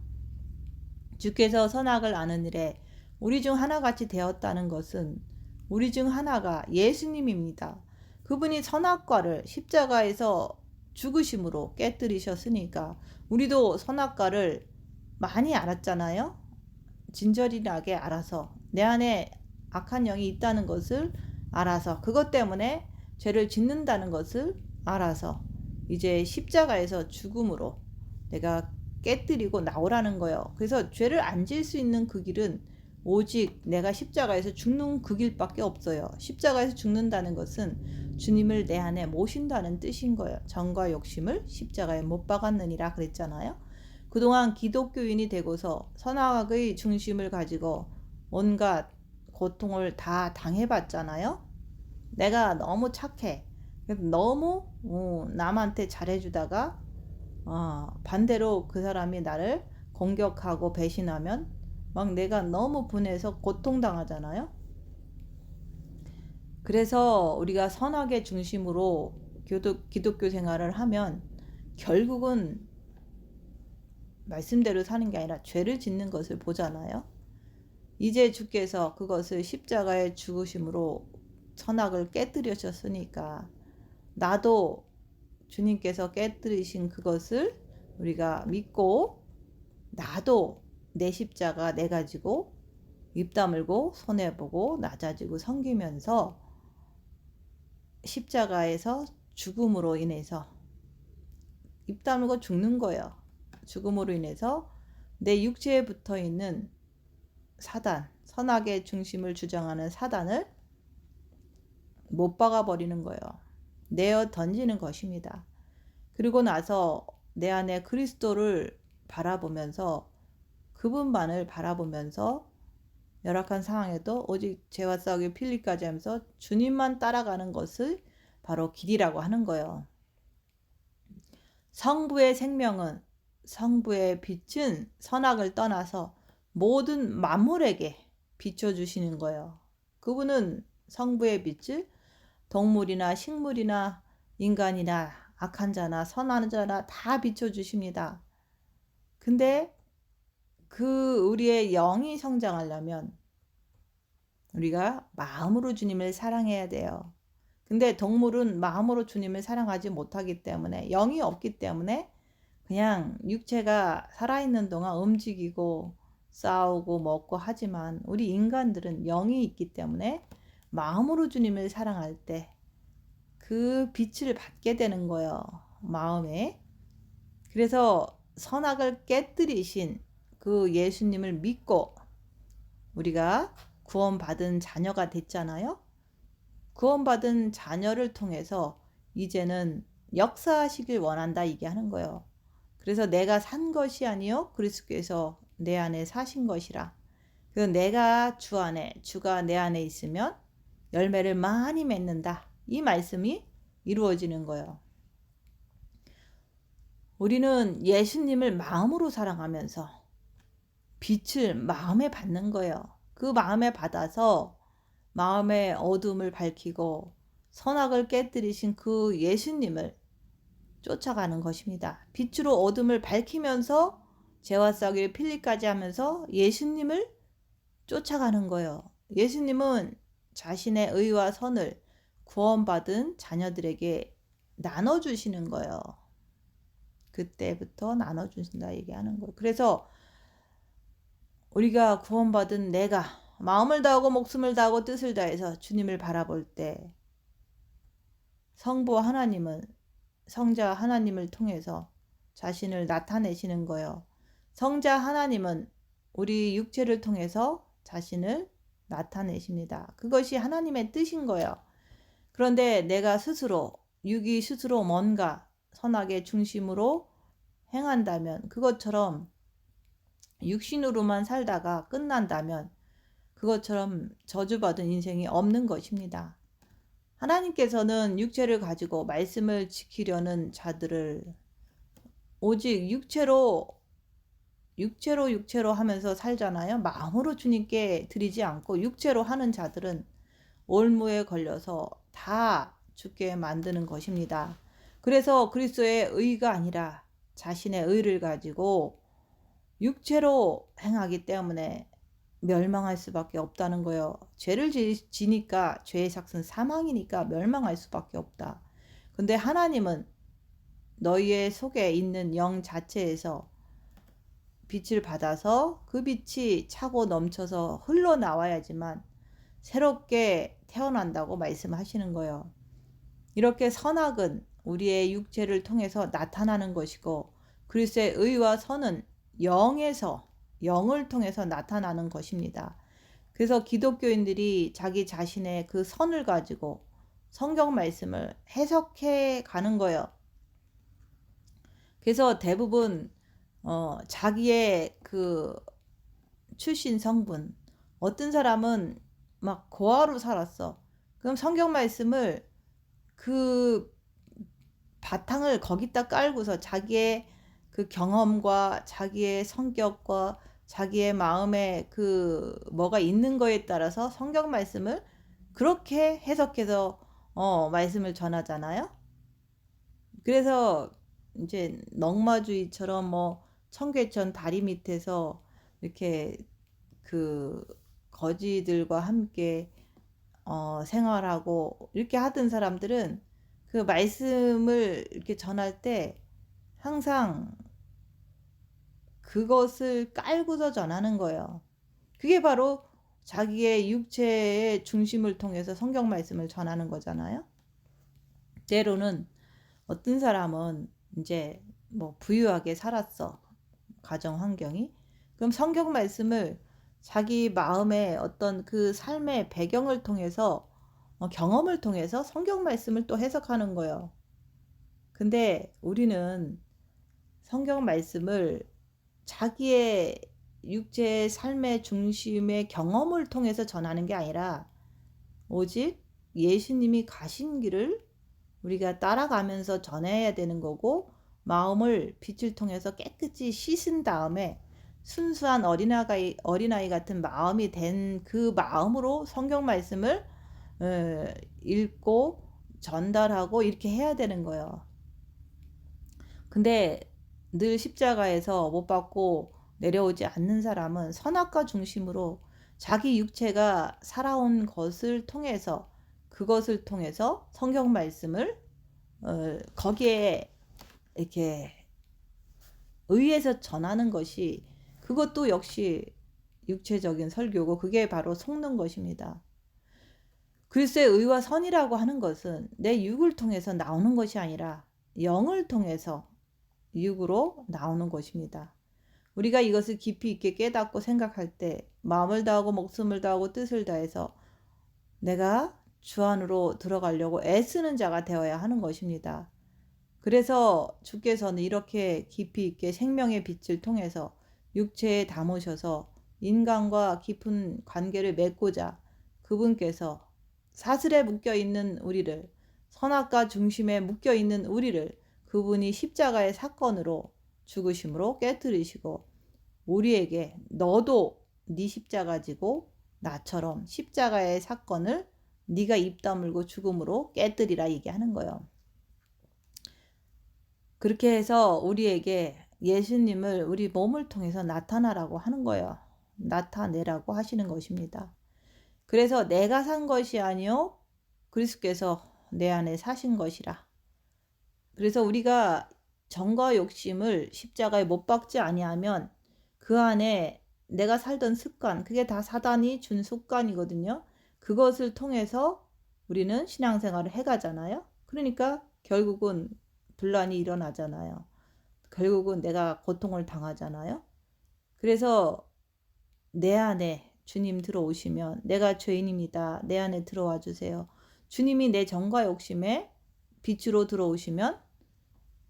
주께서 선악을 아는 일에 우리 중 하나같이 되었다는 것은 우리 중 하나가 예수님입니다. 그분이 선악과를 십자가에서 죽으심으로 깨뜨리셨으니까 우리도 선악과를 많이 알았잖아요. 진절이하게 알아서 내 안에 악한 영이 있다는 것을 알아서 그것 때문에 죄를 짓는다는 것을 알아서 이제 십자가에서 죽음으로 내가 깨뜨리고 나오라는 거예요. 그래서 죄를 안 지을 수 있는 그 길은 오직 내가 십자가에서 죽는 그 길밖에 없어요. 십자가에서 죽는다는 것은 주님을 내 안에 모신다는 뜻인 거예요. 정과 욕심을 십자가에 못 박았느니라 그랬잖아요. 그동안 기독교인이 되고서 선악의 중심을 가지고 온갖 고통을 다 당해봤잖아요. 내가 너무 착해. 너무 남한테 잘해주다가 반대로 그 사람이 나를 공격하고 배신하면 막 내가 너무 분해서 고통당하잖아요. 그래서 우리가 선악의 중심으로 기독교 생활을 하면 결국은 말씀대로 사는 게 아니라 죄를 짓는 것을 보잖아요. 이제 주께서 그것을 십자가의 죽으심으로 선악을 깨뜨리셨으니까 나도 주님께서 깨뜨리신 그것을 우리가 믿고 나도 내 십자가 내 가지고 입 다물고 손해보고 낮아지고 섬기면서 십자가에서 죽음으로 인해서 입 다물고 죽는 거예요. 죽음으로 인해서 내 육체에 붙어있는 사단, 선악의 중심을 주장하는 사단을 못 박아버리는 거예요. 내어 던지는 것입니다. 그리고 나서 내 안에 그리스도를 바라보면서 그분만을 바라보면서 열악한 상황에도 오직 죄와 싸우기 필리까지 하면서 주님만 따라가는 것을 바로 길이라고 하는 거예요. 성부의 생명은, 성부의 빛은 선악을 떠나서 모든 만물에게 비춰주시는 거예요. 그분은 성부의 빛을 동물이나 식물이나 인간이나 악한 자나 선한 자나 다 비춰주십니다. 근데 우리의 영이 성장하려면 우리가 마음으로 주님을 사랑해야 돼요. 근데 동물은 마음으로 주님을 사랑하지 못하기 때문에, 영이 없기 때문에 그냥 육체가 살아있는 동안 움직이고 싸우고 먹고 하지만, 우리 인간들은 영이 있기 때문에 마음으로 주님을 사랑할 때 그 빛을 받게 되는 거예요, 마음에. 그래서 선악을 깨뜨리신 그 예수님을 믿고 우리가 구원받은 자녀가 됐잖아요. 구원받은 자녀를 통해서 이제는 역사하시길 원한다, 이게 하는 거예요. 그래서 내가 산 것이 아니요 그리스도께서 내 안에 사신 것이라. 그래서 내가 주 안에, 주가 내 안에 있으면 열매를 많이 맺는다, 이 말씀이 이루어지는 거예요. 우리는 예수님을 마음으로 사랑하면서 빛을 마음에 받는 거예요. 그 마음에 받아서 마음의 어둠을 밝히고 선악을 깨뜨리신 그 예수님을 쫓아가는 것입니다. 빛으로 어둠을 밝히면서 죄와 싸우기를 필리까지 하면서 예수님을 쫓아가는 거예요. 예수님은 자신의 의와 선을 구원받은 자녀들에게 나눠주시는 거예요. 그때부터 나눠주신다 얘기하는 거예요. 그래서 우리가 구원받은 내가 마음을 다하고 목숨을 다하고 뜻을 다해서 주님을 바라볼 때 성부 하나님은 성자 하나님을 통해서 자신을 나타내시는 거예요. 성자 하나님은 우리 육체를 통해서 자신을 나타내십니다. 그것이 하나님의 뜻인 거예요. 그런데 내가 스스로, 육이 스스로 뭔가 선악의 중심으로 행한다면, 그것처럼 육신으로만 살다가 끝난다면 그것처럼 저주받은 인생이 없는 것입니다. 하나님께서는 육체를 가지고 말씀을 지키려는 자들을 오직 육체로 하면서 살잖아요. 마음으로 주님께 드리지 않고 육체로 하는 자들은 올무에 걸려서 다 죽게 만드는 것입니다. 그래서 그리스도의 의가 아니라 자신의 의를 가지고 육체로 행하기 때문에 멸망할 수밖에 없다는 거예요. 죄를 지니까 죄의 삭은 사망이니까 멸망할 수밖에 없다. 근데 하나님은 너희의 속에 있는 영 자체에서 빛을 받아서 그 빛이 차고 넘쳐서 흘러나와야지만 새롭게 태어난다고 말씀하시는 거예요. 이렇게 선악은 우리의 육체를 통해서 나타나는 것이고, 그리스도의 의와 선은 영에서, 영을 통해서 나타나는 것입니다. 그래서 기독교인들이 자기 자신의 그 선을 가지고 성경 말씀을 해석해 가는 거예요. 그래서 대부분 자기의 그 출신 성분, 어떤 사람은 막 고아로 살았어. 그럼 성경 말씀을 그 바탕을 거기다 깔고서 자기의 그 경험과 자기의 성격과 자기의 마음에 그 뭐가 있는 거에 따라서 성경 말씀을 그렇게 해석해서 말씀을 전하잖아요. 그래서 이제 넝마주의처럼 뭐 청계천 다리 밑에서 이렇게 그 거지들과 함께 생활하고 이렇게 하던 사람들은 그 말씀을 이렇게 전할 때 항상 그것을 깔고서 전하는 거예요. 그게 바로 자기의 육체의 중심을 통해서 성경 말씀을 전하는 거잖아요. 때로는 어떤 사람은 이제 뭐 부유하게 살았어. 가정 환경이. 그럼 성경 말씀을 자기 마음의 어떤 그 삶의 배경을 통해서 경험을 통해서 성경 말씀을 또 해석하는 거예요. 근데 우리는 성경 말씀을 자기의 육체의 삶의 중심의 경험을 통해서 전하는 게 아니라 오직 예수님이 가신 길을 우리가 따라가면서 전해야 되는 거고, 마음을 빛을 통해서 깨끗이 씻은 다음에 순수한 어린아이 같은 마음이 된 그 마음으로 성경 말씀을 읽고 전달하고 이렇게 해야 되는 거예요. 근데 늘 십자가에서 못 박고 내려오지 않는 사람은 선악과 중심으로 자기 육체가 살아온 것을 통해서, 그것을 통해서 성경 말씀을 거기에 이렇게 의해서 전하는 것이, 그것도 역시 육체적인 설교고, 그게 바로 속는 것입니다. 글쎄, 의와 선이라고 하는 것은 내 육을 통해서 나오는 것이 아니라 영을 통해서 육으로 나오는 것입니다. 우리가 이것을 깊이 있게 깨닫고 생각할 때 마음을 다하고 목숨을 다하고 뜻을 다해서 내가 주 안으로 들어가려고 애쓰는 자가 되어야 하는 것입니다. 그래서 주께서는 이렇게 깊이 있게 생명의 빛을 통해서 육체에 담으셔서 인간과 깊은 관계를 맺고자 그분께서 사슬에 묶여있는 우리를, 선악과 중심에 묶여있는 우리를 그분이 십자가의 사건으로 죽으심으로 깨뜨리시고 우리에게 너도 네 십자가 지고 나처럼 십자가의 사건을 네가 입 다물고 죽음으로 깨뜨리라 얘기하는 거예요. 그렇게 해서 우리에게 예수님을 우리 몸을 통해서 나타나라고 하는 거예요. 나타내라고 하시는 것입니다. 그래서 내가 산 것이 아니요 그리스도께서 내 안에 사신 것이라. 그래서 우리가 정과 욕심을 십자가에 못 박지 아니하면 그 안에 내가 살던 습관, 그게 다 사단이 준 습관이거든요. 그것을 통해서 우리는 신앙생활을 해가잖아요. 그러니까 결국은 분란이 일어나잖아요. 결국은 내가 고통을 당하잖아요. 그래서 내 안에 주님 들어오시면, 내가 죄인입니다, 내 안에 들어와 주세요, 주님이 내 정과 욕심에 빛으로 들어오시면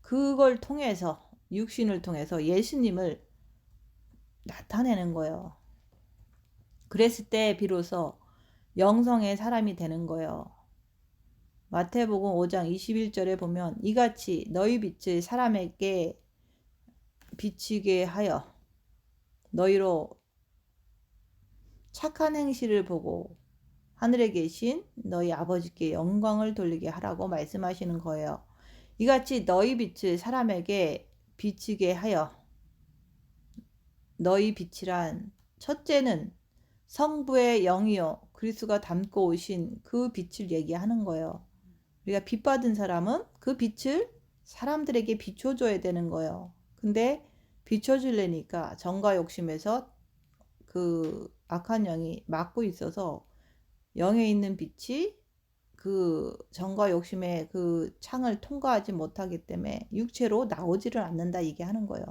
그걸 통해서, 육신을 통해서 예수님을 나타내는 거예요. 그랬을 때 비로소 영성의 사람이 되는 거예요. 마태복음 5장 21절에 보면 이같이 너희 빛을 사람에게 비치게 하여 너희로 착한 행실을 보고 하늘에 계신 너희 아버지께 영광을 돌리게 하라고 말씀하시는 거예요. 이같이 너희 빛을 사람에게 비치게 하여, 너희 빛이란 첫째는 성부의 영이요 그리스도가 담고 오신 그 빛을 얘기하는 거예요. 우리가 빛 받은 사람은 그 빛을 사람들에게 비춰줘야 되는 거예요. 근데 비춰주려니까 정과 욕심에서 그 악한 영이 막고 있어서 영에 있는 빛이 그 정과 욕심의 그 창을 통과하지 못하기 때문에 육체로 나오지를 않는다 얘기하는 거예요.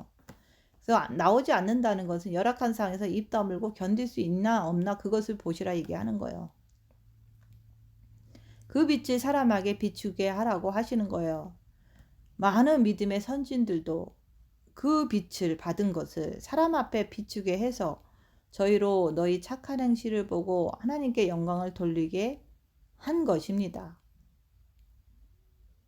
그래서 나오지 않는다는 것은 열악한 상황에서 입 다물고 견딜 수 있나 없나 그것을 보시라 얘기하는 거예요. 그 빛을 사람에게 비추게 하라고 하시는 거예요. 많은 믿음의 선진들도 그 빛을 받은 것을 사람 앞에 비추게 해서 저희로 너희 착한 행실을 보고 하나님께 영광을 돌리게 한 것입니다.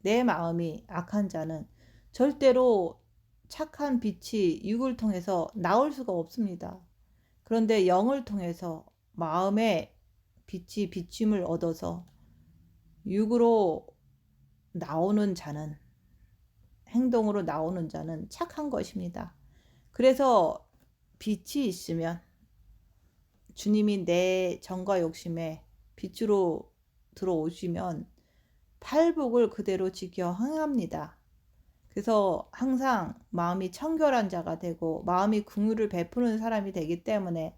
내 마음이 악한 자는 절대로 착한 빛이 육을 통해서 나올 수가 없습니다. 그런데 영을 통해서 마음의 빛이 비침을 얻어서 육으로 나오는 자는, 행동으로 나오는 자는 착한 것입니다. 그래서 빛이 있으면 주님이 내 정과 욕심에 빛으로 들어오시면 팔복을 그대로 지켜 행합니다. 그래서 항상 마음이 청결한 자가 되고 마음이 긍휼을 베푸는 사람이 되기 때문에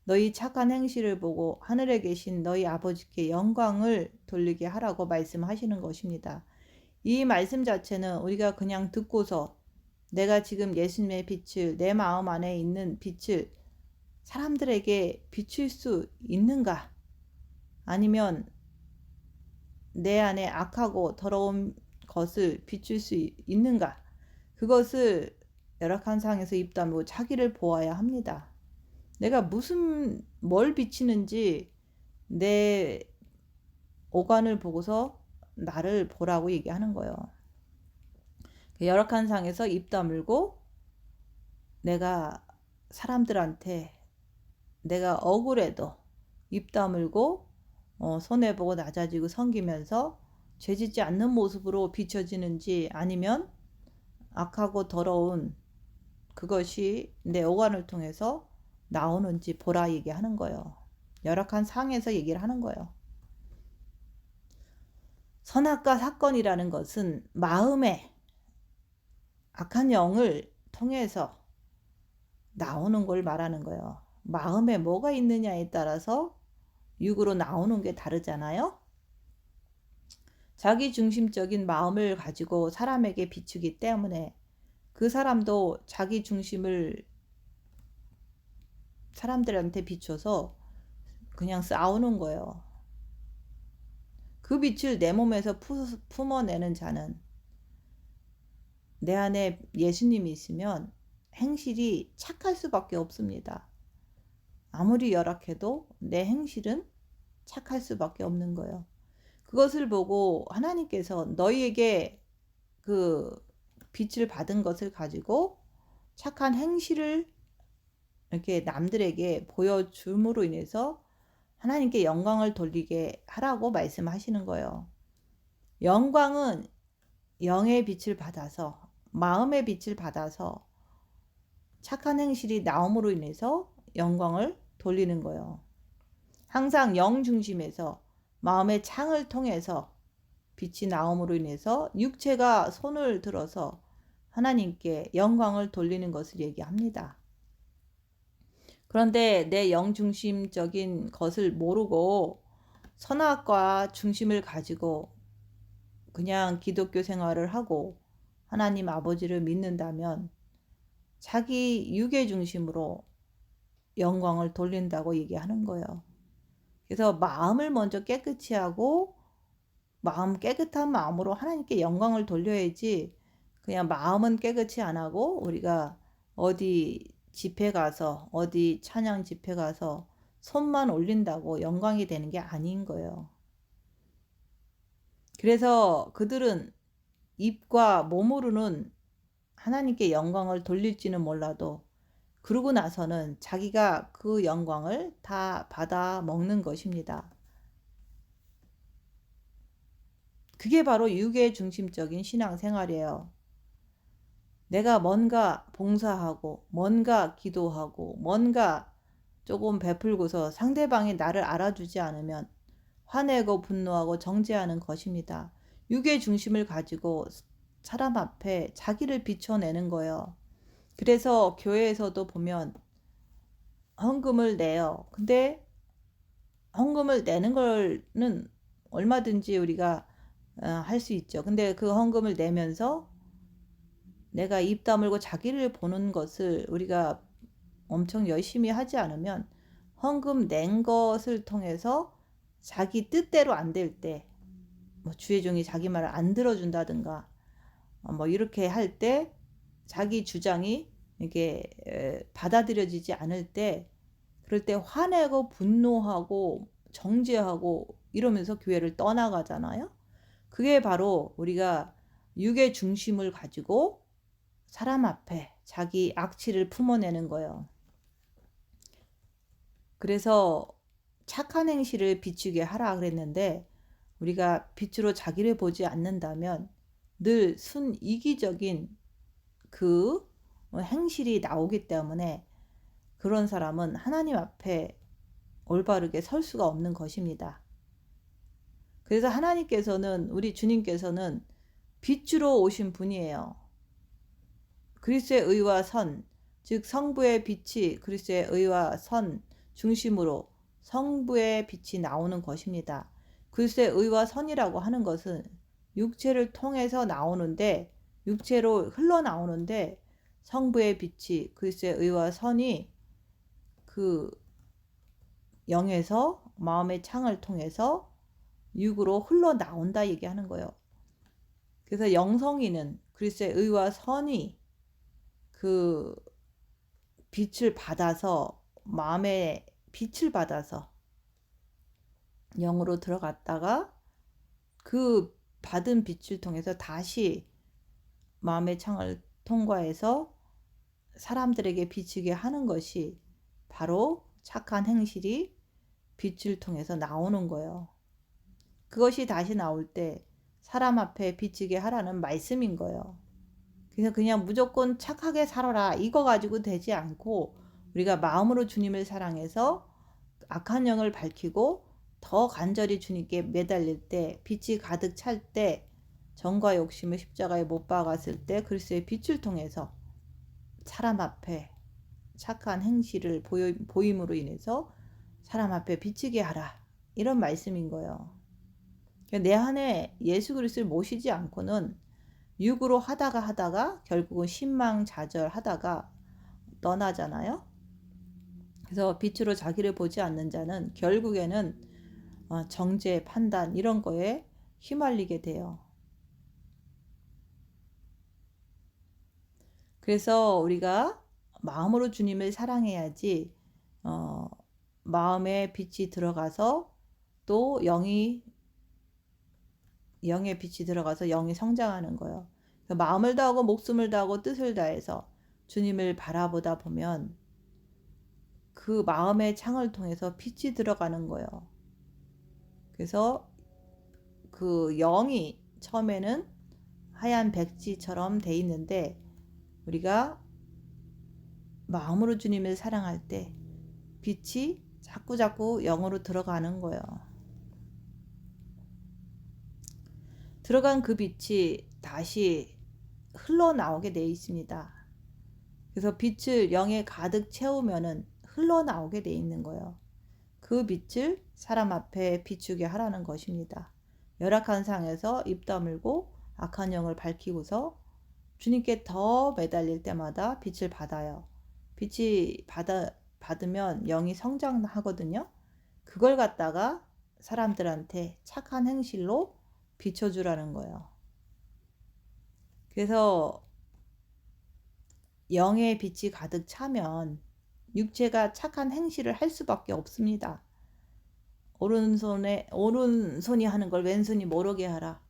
너희 착한 행실을 보고 하늘에 계신 너희 아버지께 영광을 돌리게 하라고 말씀하시는 것입니다. 이 말씀 자체는 우리가 그냥 듣고서 내가 지금 예수님의 빛을, 내 마음 안에 있는 빛을 사람들에게 비출 수 있는가? 아니면 내 안에 악하고 더러운 것을 비출 수 있는가? 그것을 열악한 상에서 입 다물고 자기를 보아야 합니다. 내가 뭘 비치는지 내 오간을 보고서 나를 보라고 얘기하는 거예요. 열악한 상에서 입 다물고 내가 사람들한테 내가 억울해도 입 다물고 손해보고 낮아지고 섬기면서 죄짓지 않는 모습으로 비춰지는지 아니면 악하고 더러운 그것이 내 오간을 통해서 나오는지 보라 얘기하는 거예요. 열악한 상에서 얘기를 하는 거예요. 선악과 사건이라는 것은 마음에 악한 영을 통해서 나오는 걸 말하는 거예요. 마음에 뭐가 있느냐에 따라서 육으로 나오는 게 다르잖아요. 자기 중심적인 마음을 가지고 사람에게 비추기 때문에 그 사람도 자기 중심을 사람들한테 비춰서 그냥 싸우는 거예요. 그 빛을 내 몸에서 품어내는 자는 내 안에 예수님이 있으면 행실이 착할 수밖에 없습니다. 아무리 열악해도 내 행실은 착할 수밖에 없는 거예요. 그것을 보고 하나님께서 너희에게 그 빛을 받은 것을 가지고 착한 행실을 이렇게 남들에게 보여줌으로 인해서 하나님께 영광을 돌리게 하라고 말씀하시는 거예요. 영광은 영의 빛을 받아서 마음의 빛을 받아서 착한 행실이 나옴으로 인해서 영광을 돌리는 거예요. 항상 영 중심에서 마음의 창을 통해서 빛이 나옴으로 인해서 육체가 손을 들어서 하나님께 영광을 돌리는 것을 얘기합니다. 그런데 내 영중심적인 것을 모르고 선악과 중심을 가지고 그냥 기독교 생활을 하고 하나님 아버지를 믿는다면 자기 육의 중심으로 영광을 돌린다고 얘기하는 거예요. 그래서 마음을 먼저 깨끗이 하고 깨끗한 마음으로 하나님께 영광을 돌려야지 그냥 마음은 깨끗이 안 하고 우리가 어디 집회 가서 어디 찬양 집회 가서 손만 올린다고 영광이 되는 게 아닌 거예요. 그래서 그들은 입과 몸으로는 하나님께 영광을 돌릴지는 몰라도 그러고 나서는 자기가 그 영광을 다 받아 먹는 것입니다. 그게 바로 육의 중심적인 신앙생활이에요. 내가 뭔가 봉사하고 뭔가 기도하고 뭔가 조금 베풀고서 상대방이 나를 알아주지 않으면 화내고 분노하고 정죄하는 것입니다. 육의 중심을 가지고 사람 앞에 자기를 비춰내는 거예요. 그래서 교회에서도 보면 헌금을 내요. 근데 헌금을 내는 거는 얼마든지 우리가 할 수 있죠. 근데 그 헌금을 내면서 내가 입 다물고 자기를 보는 것을 우리가 엄청 열심히 하지 않으면 헌금 낸 것을 통해서 자기 뜻대로 안 될 때, 뭐 주의 종이 자기 말을 안 들어준다든가, 뭐 이렇게 할 때 자기 주장이 이게 받아들여지지 않을 때, 그럴 때 화내고 분노하고 정죄하고 이러면서 교회를 떠나가잖아요. 그게 바로 우리가 육의 중심을 가지고 사람 앞에 자기 악취를 품어내는 거예요. 그래서 착한 행실을 비추게 하라 그랬는데 우리가 빛으로 자기를 보지 않는다면 늘 순이기적인 그 행실이 나오기 때문에 그런 사람은 하나님 앞에 올바르게 설 수가 없는 것입니다. 그래서 하나님께서는 우리 주님께서는 빛으로 오신 분이에요. 그리스도의 의와 선, 즉 성부의 빛이 그리스도의 의와 선 중심으로 성부의 빛이 나오는 것입니다. 그리스도의 의와 선이라고 하는 것은 육체를 통해서 나오는데, 육체로 흘러나오는데, 성부의 빛이 그리스도의 의와 선이 그 영에서 마음의 창을 통해서 육으로 흘러나온다 얘기하는 거예요. 그래서 영성이는 그리스도의 의와 선이 그 빛을 받아서, 마음의 빛을 받아서 영으로 들어갔다가 그 받은 빛을 통해서 다시 마음의 창을 통과해서 사람들에게 비치게 하는 것이 바로 착한 행실이 빛을 통해서 나오는 거예요. 그것이 다시 나올 때 사람 앞에 비치게 하라는 말씀인 거예요. 그래서 그냥 무조건 착하게 살아라 이거 가지고 되지 않고, 우리가 마음으로 주님을 사랑해서 악한 영을 밝히고 더 간절히 주님께 매달릴 때, 빛이 가득 찰 때, 정과 욕심을 십자가에 못 박았을 때 그리스도의 빛을 통해서 사람 앞에 착한 행실을 보임으로 인해서 사람 앞에 비치게 하라, 이런 말씀인 거예요. 내 안에 예수 그리스도를 모시지 않고는 육으로 하다가 결국은 신망좌절 하다가 떠나잖아요. 그래서 빛으로 자기를 보지 않는 자는 결국에는 정죄, 판단 이런 거에 휘말리게 돼요. 그래서 우리가 마음으로 주님을 사랑해야지 마음에 빛이 들어가서 또 영의 빛이 들어가서 영이 성장하는 거예요. 마음을 다하고 목숨을 다하고 뜻을 다해서 주님을 바라보다 보면 그 마음의 창을 통해서 빛이 들어가는 거예요. 그래서 그 영이 처음에는 하얀 백지처럼 돼 있는데, 우리가 마음으로 주님을 사랑할 때 빛이 자꾸 영으로 들어가는 거예요. 들어간 그 빛이 다시 흘러나오게 돼 있습니다. 그래서 빛을 영에 가득 채우면은 흘러나오게 돼 있는 거예요. 그 빛을 사람 앞에 비추게 하라는 것입니다. 열악한 상에서 입 다물고 악한 영을 밝히고서 주님께 더 매달릴 때마다 빛을 받아요. 빛이 받으면 영이 성장하거든요. 그걸 갖다가 사람들한테 착한 행실로 비춰주라는 거예요. 그래서 영의 빛이 가득 차면 육체가 착한 행실을 할 수밖에 없습니다. 오른손이 하는 걸 왼손이 모르게 하라.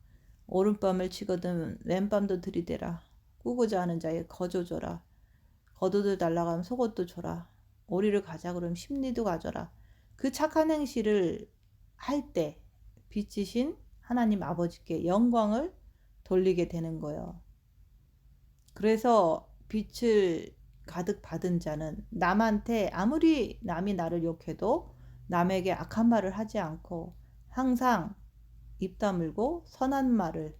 오른밤을 치거든 왼밤도 들이대라. 꾸고자 하는 자에 거저 줘라. 겉옷을 달라고 하면 속옷도 줘라. 오리를 가자 그러면 심리도 가져라. 그 착한 행실을 할 때 빛이신 하나님 아버지께 영광을 돌리게 되는 거예요. 그래서 빛을 가득 받은 자는 남한테 아무리 남이 나를 욕해도 남에게 악한 말을 하지 않고 항상 입 다물고 선한 말을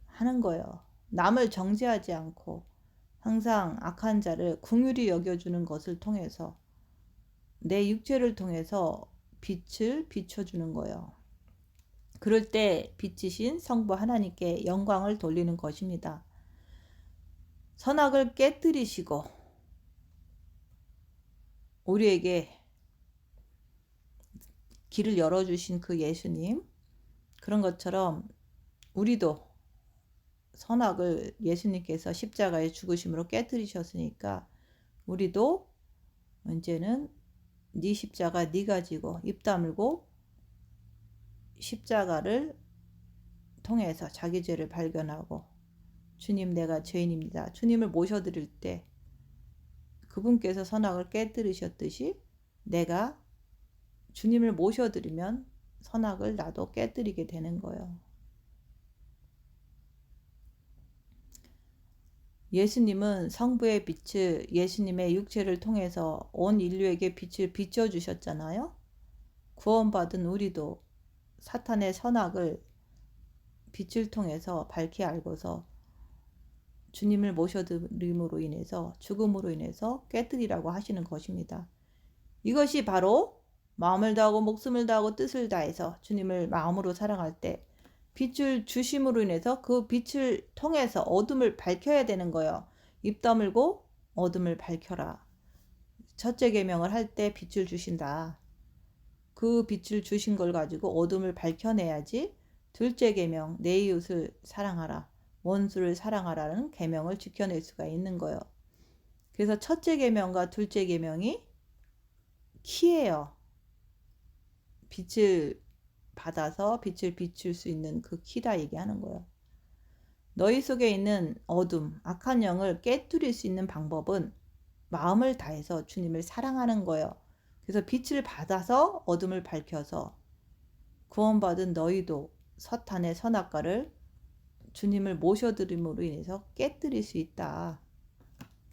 하는 거예요. 남을 정죄하지 않고 항상 악한 자를 긍휼히 여겨주는 것을 통해서 내 육체를 통해서 빛을 비춰주는 거예요. 그럴 때 빛이신 성부 하나님께 영광을 돌리는 것입니다. 선악을 깨뜨리시고 우리에게 길을 열어주신 그 예수님, 그런 것처럼 우리도 선악을 예수님께서 십자가의 죽으심으로 깨뜨리셨으니까 우리도 이제는 네 십자가 네가 지고 입 다물고 십자가를 통해서 자기 죄를 발견하고 주님 내가 죄인입니다. 주님을 모셔드릴 때 그분께서 선악을 깨뜨리셨듯이 내가 주님을 모셔드리면 선악을 나도 깨뜨리게 되는 거예요. 예수님은 성부의 빛을 예수님의 육체를 통해서 온 인류에게 빛을 비춰주셨잖아요. 구원받은 우리도 사탄의 선악을 빛을 통해서 밝히 알고서 주님을 모셔드림으로 인해서 죽음으로 인해서 깨뜨리라고 하시는 것입니다. 이것이 바로 마음을 다하고 목숨을 다하고 뜻을 다해서 주님을 마음으로 사랑할 때 빛을 주심으로 인해서 그 빛을 통해서 어둠을 밝혀야 되는 거예요. 입 다물고 어둠을 밝혀라. 첫째 계명을 할 때 빛을 주신다. 그 빛을 주신 걸 가지고 어둠을 밝혀내야지 둘째 계명 내 이웃을 사랑하라. 원수를 사랑하라는 계명을 지켜낼 수가 있는 거예요. 그래서 첫째 계명과 둘째 계명이 키예요. 빛을 받아서 빛을 비출 수 있는 그 키다 얘기하는 거예요. 너희 속에 있는 어둠, 악한 영을 깨뜨릴 수 있는 방법은 마음을 다해서 주님을 사랑하는 거예요. 그래서 빛을 받아서 어둠을 밝혀서 구원받은 너희도 서탄의 선악과를 주님을 모셔드림으로 인해서 깨뜨릴 수 있다.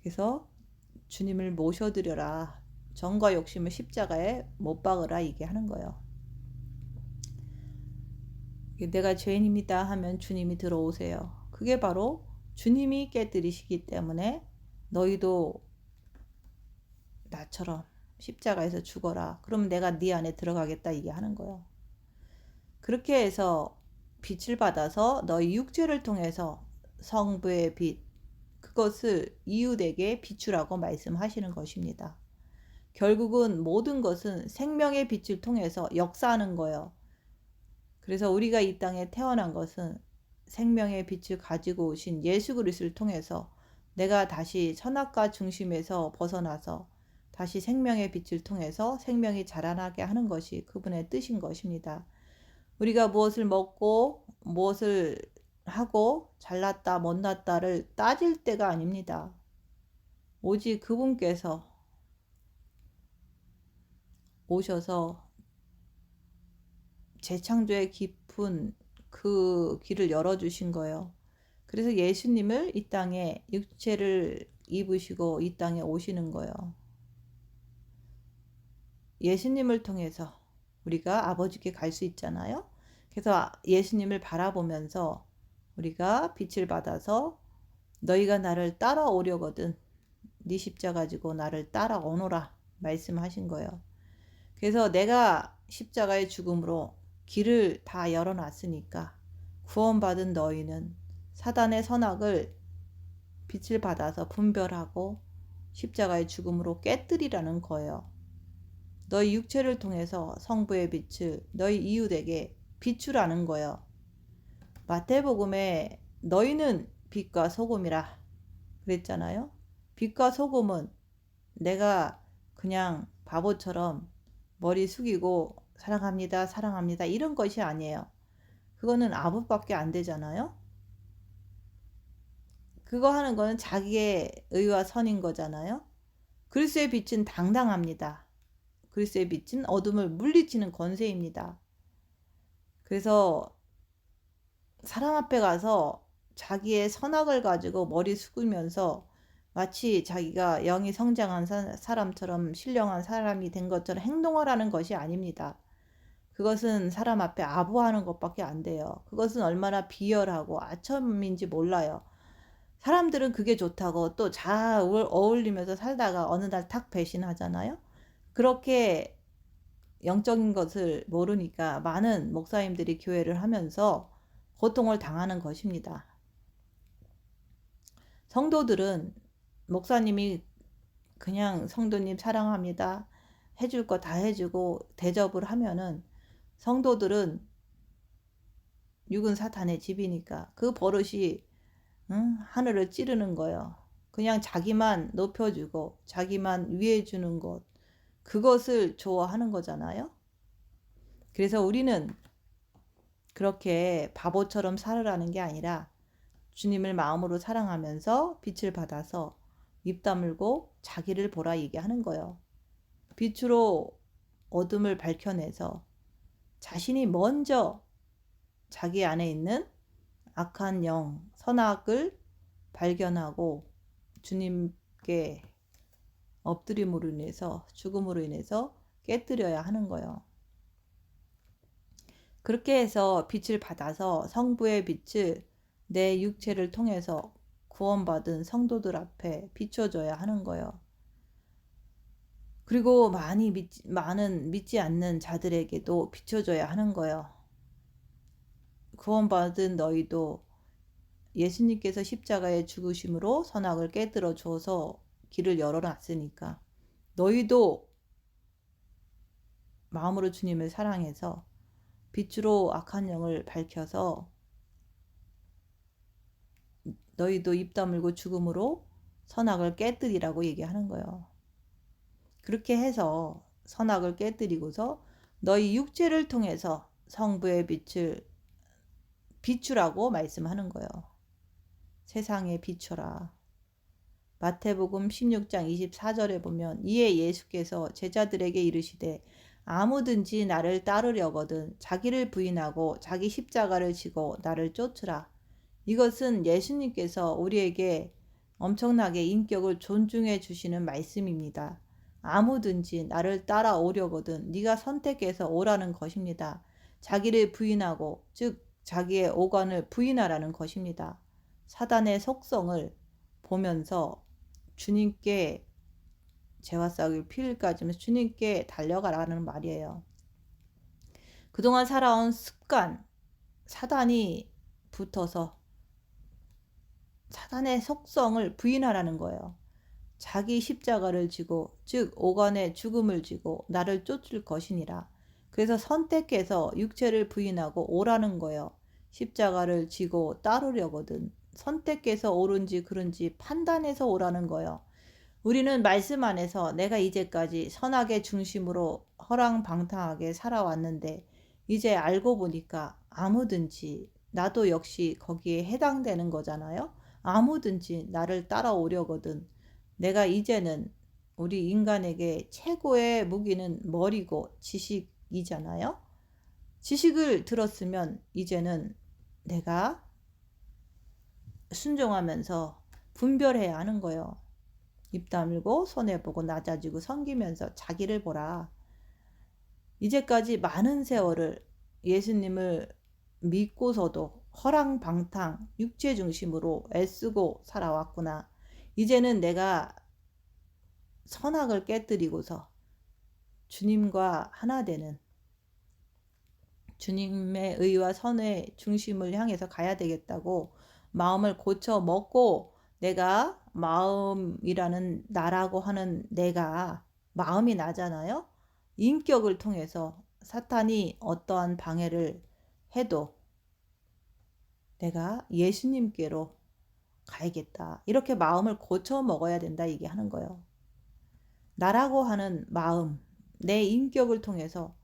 그래서 주님을 모셔드려라. 정과 욕심을 십자가에 못 박으라 이게 하는 거예요. 내가 죄인입니다 하면 주님이 들어오세요. 그게 바로 주님이 깨뜨리시기 때문에 너희도 나처럼 십자가에서 죽어라. 그러면 내가 네 안에 들어가겠다 이게 하는 거예요. 그렇게 해서 빛을 받아서 너희 육체를 통해서 성부의 빛, 그것을 이웃에게 비추라고 말씀하시는 것입니다. 결국은 모든 것은 생명의 빛을 통해서 역사하는 거예요. 그래서 우리가 이 땅에 태어난 것은 생명의 빛을 가지고 오신 예수 그리스도를 통해서 내가 다시 선악과 중심에서 벗어나서 다시 생명의 빛을 통해서 생명이 자라나게 하는 것이 그분의 뜻인 것입니다. 우리가 무엇을 먹고 무엇을 하고 잘났다 못났다를 따질 때가 아닙니다. 오직 그분께서 오셔서 재창조의 깊은 그 길을 열어주신 거예요. 그래서 예수님을 이 땅에 육체를 입으시고 이 땅에 오시는 거예요. 예수님을 통해서 우리가 아버지께 갈 수 있잖아요. 그래서 예수님을 바라보면서 우리가 빛을 받아서 너희가 나를 따라오려거든 네 십자가 가지고 나를 따라오너라 말씀하신 거예요. 그래서 내가 십자가의 죽음으로 길을 다 열어놨으니까 구원받은 너희는 사단의 선악을 빛을 받아서 분별하고 십자가의 죽음으로 깨뜨리라는 거예요. 너희 육체를 통해서 성부의 빛을 너희 이웃에게 비추라는 거예요. 마태복음에 너희는 빛과 소금이라 그랬잖아요. 빛과 소금은 내가 그냥 바보처럼 머리 숙이고 사랑합니다, 사랑합니다 이런 것이 아니에요. 그거는 아부밖에 안 되잖아요. 그거 하는 거는 자기의 의와 선인 거잖아요. 그리스도의 빛은 당당합니다. 그리스도의 빛은 어둠을 물리치는 권세입니다. 그래서 사람 앞에 가서 자기의 선악을 가지고 머리 숙이면서 마치 자기가 영이 성장한 사람처럼 신령한 사람이 된 것처럼 행동하라는 것이 아닙니다. 그것은 사람 앞에 아부하는 것밖에 안 돼요. 그것은 얼마나 비열하고 아첨인지 몰라요. 사람들은 그게 좋다고 또 잘 어울리면서 살다가 어느 날 탁 배신하잖아요. 그렇게 영적인 것을 모르니까 많은 목사님들이 교회를 하면서 고통을 당하는 것입니다. 성도들은 목사님이 그냥 성도님 사랑합니다. 해줄 거 다 해주고 대접을 하면은 성도들은 육은 사탄의 집이니까 그 버릇이 하늘을 찌르는 거예요. 그냥 자기만 높여주고 자기만 위해 주는 것 그것을 좋아하는 거잖아요. 그래서 우리는 그렇게 바보처럼 살으라는 게 아니라 주님을 마음으로 사랑하면서 빛을 받아서 입 다물고 자기를 보라 얘기하는 거예요. 빛으로 어둠을 밝혀내서 자신이 먼저 자기 안에 있는 악한 영, 선악을 발견하고 주님께 엎드림으로 인해서 죽음으로 인해서 깨뜨려야 하는 거예요. 그렇게 해서 빛을 받아서 성부의 빛을 내 육체를 통해서 구원받은 성도들 앞에 비춰줘야 하는 거예요. 그리고 많은 믿지 않는 자들에게도 비춰줘야 하는 거예요. 구원받은 너희도 예수님께서 십자가의 죽으심으로 선악을 깨뜨려 줘서 길을 열어놨으니까 너희도 마음으로 주님을 사랑해서 빛으로 악한 영을 밝혀서 너희도 입 다물고 죽음으로 선악을 깨뜨리라고 얘기하는 거예요. 그렇게 해서 선악을 깨뜨리고서 너희 육체를 통해서 성부의 빛을 비추라고 말씀하는 거예요. 세상에 비춰라. 마태복음 16장 24절에 보면 이에 예수께서 제자들에게 이르시되 아무든지 나를 따르려거든 자기를 부인하고 자기 십자가를 지고 나를 쫓으라. 이것은 예수님께서 우리에게 엄청나게 인격을 존중해 주시는 말씀입니다. 아무든지 나를 따라오려거든 네가 선택해서 오라는 것입니다. 자기를 부인하고 즉 자기의 오관을 부인하라는 것입니다. 사단의 속성을 보면서 주님께 죄와 싸울 피를까지 하면서 주님께 달려가라는 말이에요. 그동안 살아온 습관, 사단이 붙어서 사단의 속성을 부인하라는 거예요. 자기 십자가를 지고 즉 오간의 죽음을 지고 나를 쫓을 것이니라. 그래서 선택해서 육체를 부인하고 오라는 거예요. 십자가를 지고 따르려거든 선택해서 옳은지 그른지 판단해서 오라는 거예요. 우리는 말씀 안에서 내가 이제까지 선악의 중심으로 허랑방탕하게 살아왔는데 이제 알고 보니까 아무든지 나도 역시 거기에 해당되는 거잖아요. 아무든지 나를 따라오려거든 내가 이제는 우리 인간에게 최고의 무기는 머리고 지식이잖아요. 지식을 들었으면 이제는 내가 순종하면서 분별해야 하는 거예요. 입 다물고 손해보고 낮아지고 섬기면서 자기를 보라. 이제까지 많은 세월을 예수님을 믿고서도 허랑방탕 육체 중심으로 애쓰고 살아왔구나. 이제는 내가 선악을 깨뜨리고서 주님과 하나 되는 주님의 의와 선의 중심을 향해서 가야 되겠다고 마음을 고쳐 먹고 내가 마음이라는 나라고 하는 내가 마음이 나잖아요. 인격을 통해서 사탄이 어떠한 방해를 해도 내가 예수님께로 가야겠다. 이렇게 마음을 고쳐 먹어야 된다 얘기하는 거예요. 나라고 하는 마음, 내 인격을 통해서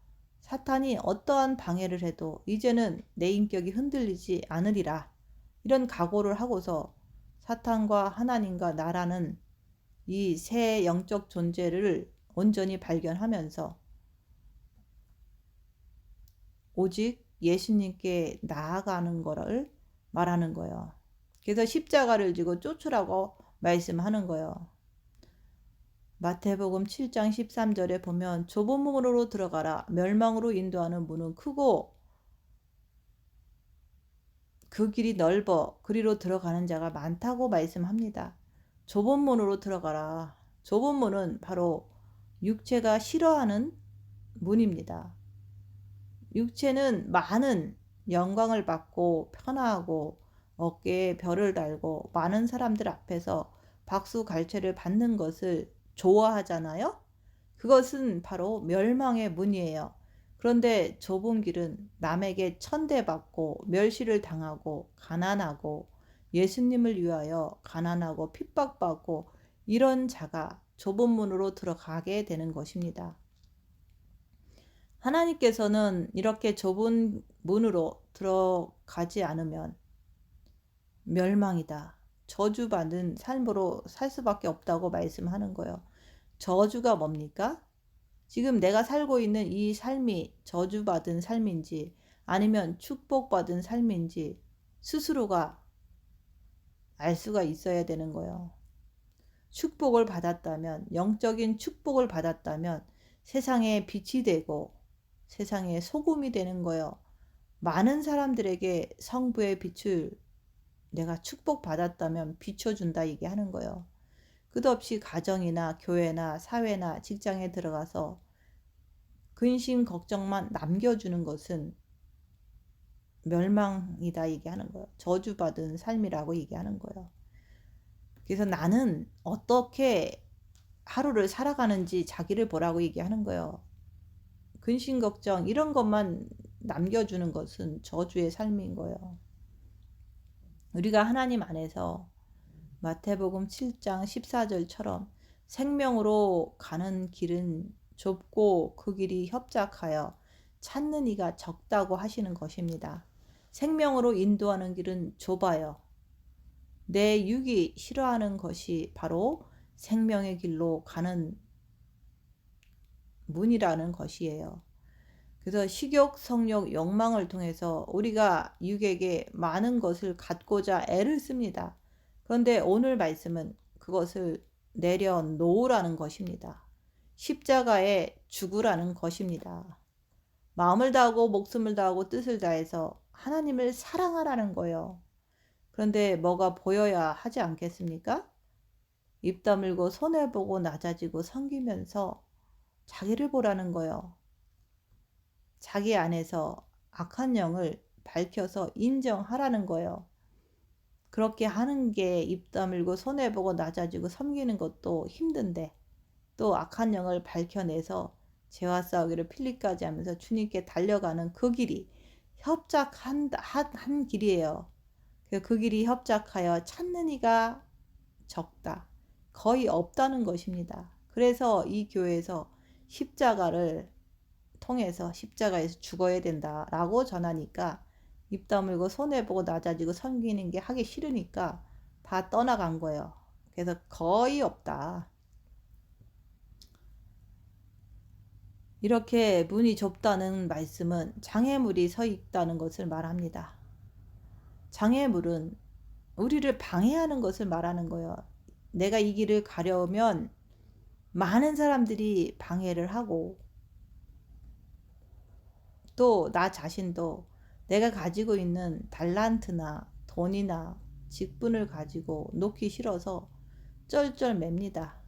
사탄이 어떠한 방해를 해도 이제는 내 인격이 흔들리지 않으리라. 이런 각오를 하고서 사탄과 하나님과 나라는 이 새 영적 존재를 온전히 발견하면서 오직 예수님께 나아가는 거를 말하는 거예요. 그래서 십자가를 지고 쫓으라고 말씀하는 거예요. 마태복음 7장 13절에 보면 좁은 문으로 들어가라. 멸망으로 인도하는 문은 크고 그 길이 넓어 그리로 들어가는 자가 많다고 말씀합니다. 좁은 문으로 들어가라. 좁은 문은 바로 육체가 싫어하는 문입니다. 육체는 많은 영광을 받고 편하고 어깨에 별을 달고 많은 사람들 앞에서 박수 갈채를 받는 것을 좋아하잖아요. 그것은 바로 멸망의 문이에요. 그런데 좁은 길은 남에게 천대받고 멸시를 당하고 가난하고 예수님을 위하여 가난하고 핍박받고 이런 자가 좁은 문으로 들어가게 되는 것입니다. 하나님께서는 이렇게 좁은 문으로 들어가지 않으면 멸망이다. 저주받은 삶으로 살 수밖에 없다고 말씀하는 거예요. 저주가 뭡니까? 지금 내가 살고 있는 이 삶이 저주받은 삶인지 아니면 축복받은 삶인지 스스로가 알 수가 있어야 되는 거예요. 축복을 받았다면, 영적인 축복을 받았다면 세상에 빛이 되고 세상에 소금이 되는 거예요. 많은 사람들에게 성부의 빛을 내가 축복받았다면 비춰준다 얘기하는 거예요. 끝없이 가정이나 교회나 사회나 직장에 들어가서 근심 걱정만 남겨주는 것은 멸망이다 얘기하는 거예요. 저주받은 삶이라고 얘기하는 거예요. 그래서 나는 어떻게 하루를 살아가는지 자기를 보라고 얘기하는 거예요. 근심 걱정 이런 것만 남겨주는 것은 저주의 삶인 거예요. 우리가 하나님 안에서 마태복음 7장 14절처럼 생명으로 가는 길은 좁고 그 길이 협착하여 찾는 이가 적다고 하시는 것입니다. 생명으로 인도하는 길은 좁아요. 내 육이 싫어하는 것이 바로 생명의 길로 가는 문이라는 것이에요. 그래서 식욕, 성욕, 욕망을 통해서 우리가 육에게 많은 것을 갖고자 애를 씁니다. 그런데 오늘 말씀은 그것을 내려놓으라는 것입니다. 십자가에 죽으라는 것입니다. 마음을 다하고 목숨을 다하고 뜻을 다해서 하나님을 사랑하라는 거예요. 그런데 뭐가 보여야 하지 않겠습니까? 입 다물고 손해보고 낮아지고 섬기면서 자기를 보라는 거예요. 자기 안에서 악한 영을 밝혀서 인정하라는 거예요. 그렇게 하는 게 입 다물고 손해보고 낮아지고 섬기는 것도 힘든데 또 악한 영을 밝혀내서 죄와 싸우기를 필리까지 하면서 주님께 달려가는 그 길이 협착한 한 길이에요. 그 길이 협착하여 찾는 이가 적다. 거의 없다는 것입니다. 그래서 이 교회에서 십자가를 통해서 십자가에서 죽어야 된다라고 전하니까 입 다물고 손해보고 낮아지고 섬기는 게 하기 싫으니까 다 떠나간 거예요. 그래서 거의 없다. 이렇게 문이 좁다는 말씀은 장애물이 서 있다는 것을 말합니다. 장애물은 우리를 방해하는 것을 말하는 거예요. 내가 이 길을 가려면 많은 사람들이 방해를 하고 또 나 자신도 내가 가지고 있는 달란트나 돈이나 직분을 가지고 놓기 싫어서 쩔쩔 맵니다.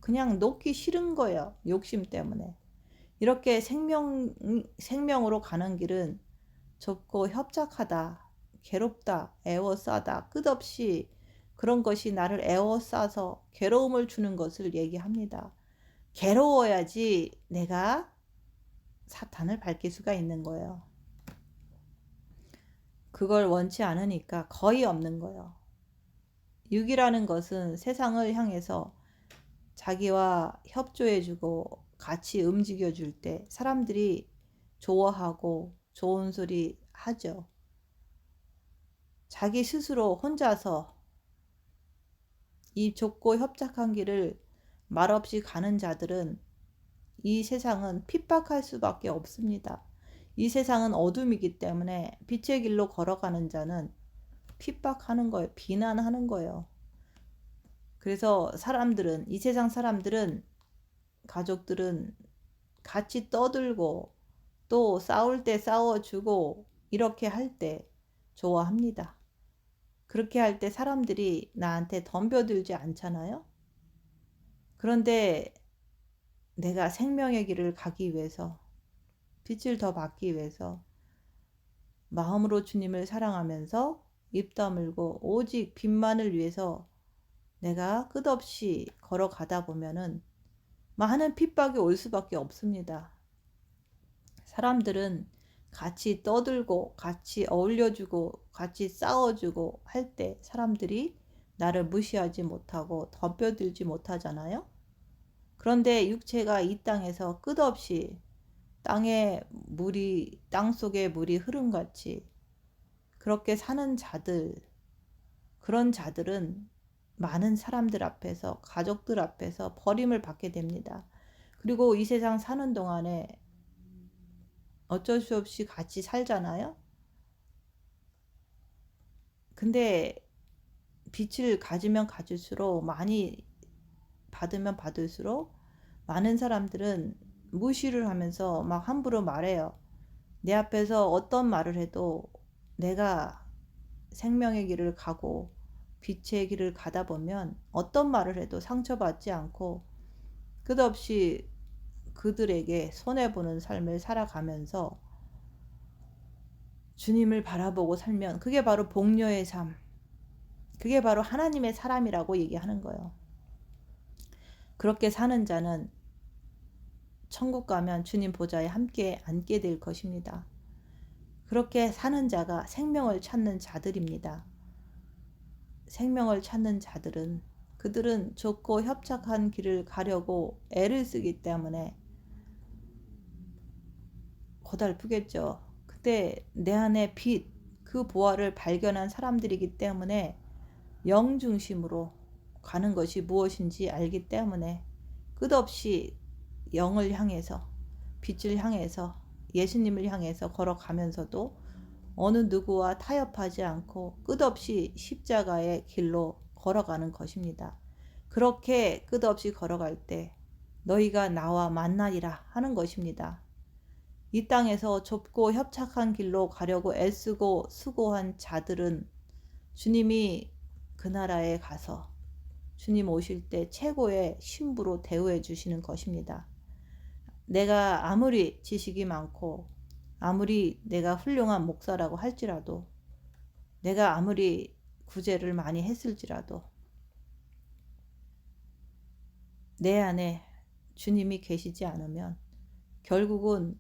그냥 놓기 싫은 거예요. 욕심 때문에. 이렇게 생명으로 가는 길은 좁고 협착하다, 괴롭다, 애워싸다, 끝없이 그런 것이 나를 애워싸서 괴로움을 주는 것을 얘기합니다. 괴로워야지 내가 사탄을 밝힐 수가 있는 거예요. 그걸 원치 않으니까 거의 없는 거예요. 육이라는 것은 세상을 향해서 자기와 협조해주고 같이 움직여줄 때 사람들이 좋아하고 좋은 소리 하죠. 자기 스스로 혼자서 이 좁고 협착한 길을 말없이 가는 자들은 이 세상은 핍박할 수밖에 없습니다. 이 세상은 어둠이기 때문에 빛의 길로 걸어가는 자는 핍박하는 거예요. 비난하는 거예요. 그래서 사람들은, 이 세상 사람들은, 가족들은 같이 떠들고 또 싸울 때 싸워주고 이렇게 할 때 좋아합니다. 그렇게 할 때 사람들이 나한테 덤벼들지 않잖아요. 그런데 내가 생명의 길을 가기 위해서, 빛을 더 받기 위해서 마음으로 주님을 사랑하면서 입 다물고 오직 빛만을 위해서 내가 끝없이 걸어가다 보면은 많은 핍박이 올 수밖에 없습니다. 사람들은 같이 떠들고 같이 어울려주고 같이 싸워주고 할 때 사람들이 나를 무시하지 못하고 덤벼들지 못하잖아요. 그런데 육체가 이 땅에서 끝없이 땅 속에 물이 흐름같이 그렇게 사는 자들, 그런 자들은 많은 사람들 앞에서, 가족들 앞에서 버림을 받게 됩니다. 그리고 이 세상 사는 동안에 어쩔 수 없이 같이 살잖아요. 근데 빛을 가지면 가질수록, 많이 받으면 받을수록 많은 사람들은 무시를 하면서 막 함부로 말해요. 내 앞에서 어떤 말을 해도 내가 생명의 길을 가고 빛의 길을 가다 보면 어떤 말을 해도 상처받지 않고 끝없이 그들에게 손해보는 삶을 살아가면서 주님을 바라보고 살면 그게 바로 복녀의 삶, 그게 바로 하나님의 사람이라고 얘기하는 거예요. 그렇게 사는 자는 천국 가면 주님 보좌에 함께 앉게 될 것입니다. 그렇게 사는 자가 생명을 찾는 자들입니다. 생명을 찾는 자들은 그들은 좁고 협착한 길을 가려고 애를 쓰기 때문에 고달프겠죠. 그때 내 안에 빛, 그 보화를 발견한 사람들이기 때문에 영 중심으로 가는 것이 무엇인지 알기 때문에 끝없이 영을 향해서, 빛을 향해서, 예수님을 향해서 걸어가면서도 어느 누구와 타협하지 않고 끝없이 십자가의 길로 걸어가는 것입니다. 그렇게 끝없이 걸어갈 때 너희가 나와 만나리라 하는 것입니다. 이 땅에서 좁고 협착한 길로 가려고 애쓰고 수고한 자들은 주님이 그 나라에 가서 주님 오실 때 최고의 신부로 대우해 주시는 것입니다. 내가 아무리 지식이 많고 아무리 내가 훌륭한 목사라고 할지라도 내가 아무리 구제를 많이 했을지라도 내 안에 주님이 계시지 않으면 결국은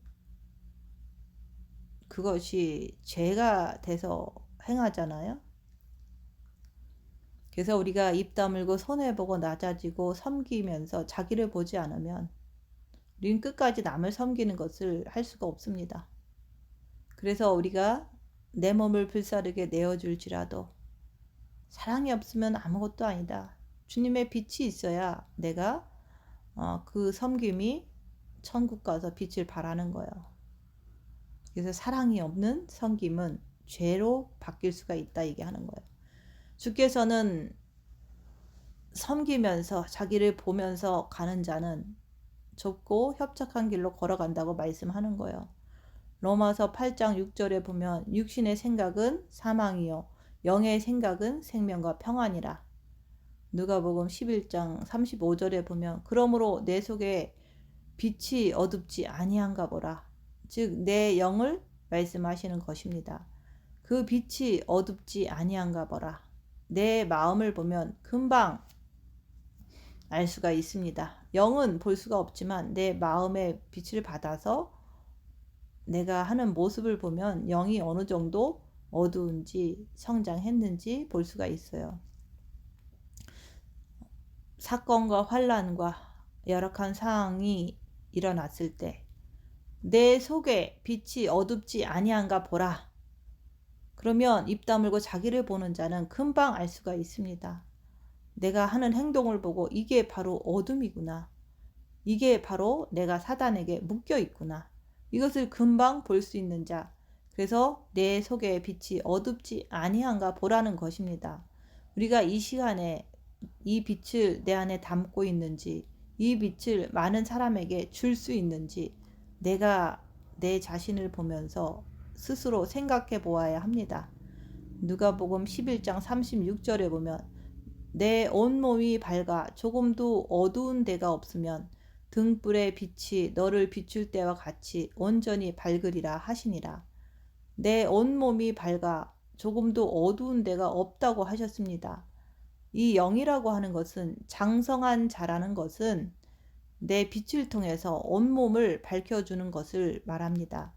그것이 죄가 돼서 행하잖아요. 그래서 우리가 입 다물고 손해보고 낮아지고 섬기면서 자기를 보지 않으면 우리는 끝까지 남을 섬기는 것을 할 수가 없습니다. 그래서 우리가 내 몸을 불사르게 내어줄지라도 사랑이 없으면 아무것도 아니다. 주님의 빛이 있어야 내가 그 섬김이 천국 가서 빛을 발하는 거예요. 그래서 사랑이 없는 섬김은 죄로 바뀔 수가 있다 얘기하는 거예요. 주께서는 섬기면서 자기를 보면서 가는 자는 좁고 협착한 길로 걸어간다고 말씀하는 거예요. 로마서 8장 6절에 보면 육신의 생각은 사망이요 영의 생각은 생명과 평안이라. 누가복음 11장 35절에 보면 그러므로 내 속에 빛이 어둡지 아니한가 보라. 즉 내 영을 말씀하시는 것입니다. 그 빛이 어둡지 아니한가 보라. 내 마음을 보면 금방 알 수가 있습니다. 영은 볼 수가 없지만 내 마음의 빛을 받아서 내가 하는 모습을 보면 영이 어느 정도 어두운지 성장했는지 볼 수가 있어요. 사건과 환난과 열악한 상황이 일어났을 때 내 속에 빛이 어둡지 아니한가 보라. 그러면 입 다물고 자기를 보는 자는 금방 알 수가 있습니다. 내가 하는 행동을 보고 이게 바로 어둠이구나. 이게 바로 내가 사단에게 묶여 있구나. 이것을 금방 볼 수 있는 자. 그래서 내 속에 빛이 어둡지 아니한가 보라는 것입니다. 우리가 이 시간에 이 빛을 내 안에 담고 있는지, 이 빛을 많은 사람에게 줄 수 있는지 내가 내 자신을 보면서 스스로 생각해 보아야 합니다. 누가복음 11장 36절에 보면 내 온몸이 밝아 조금도 어두운 데가 없으면 등불의 빛이 너를 비출 때와 같이 온전히 밝으리라 하시니라. 내 온몸이 밝아 조금도 어두운 데가 없다고 하셨습니다. 이 영이라고 하는 것은 장성한 자라는 것은 내 빛을 통해서 온몸을 밝혀주는 것을 말합니다.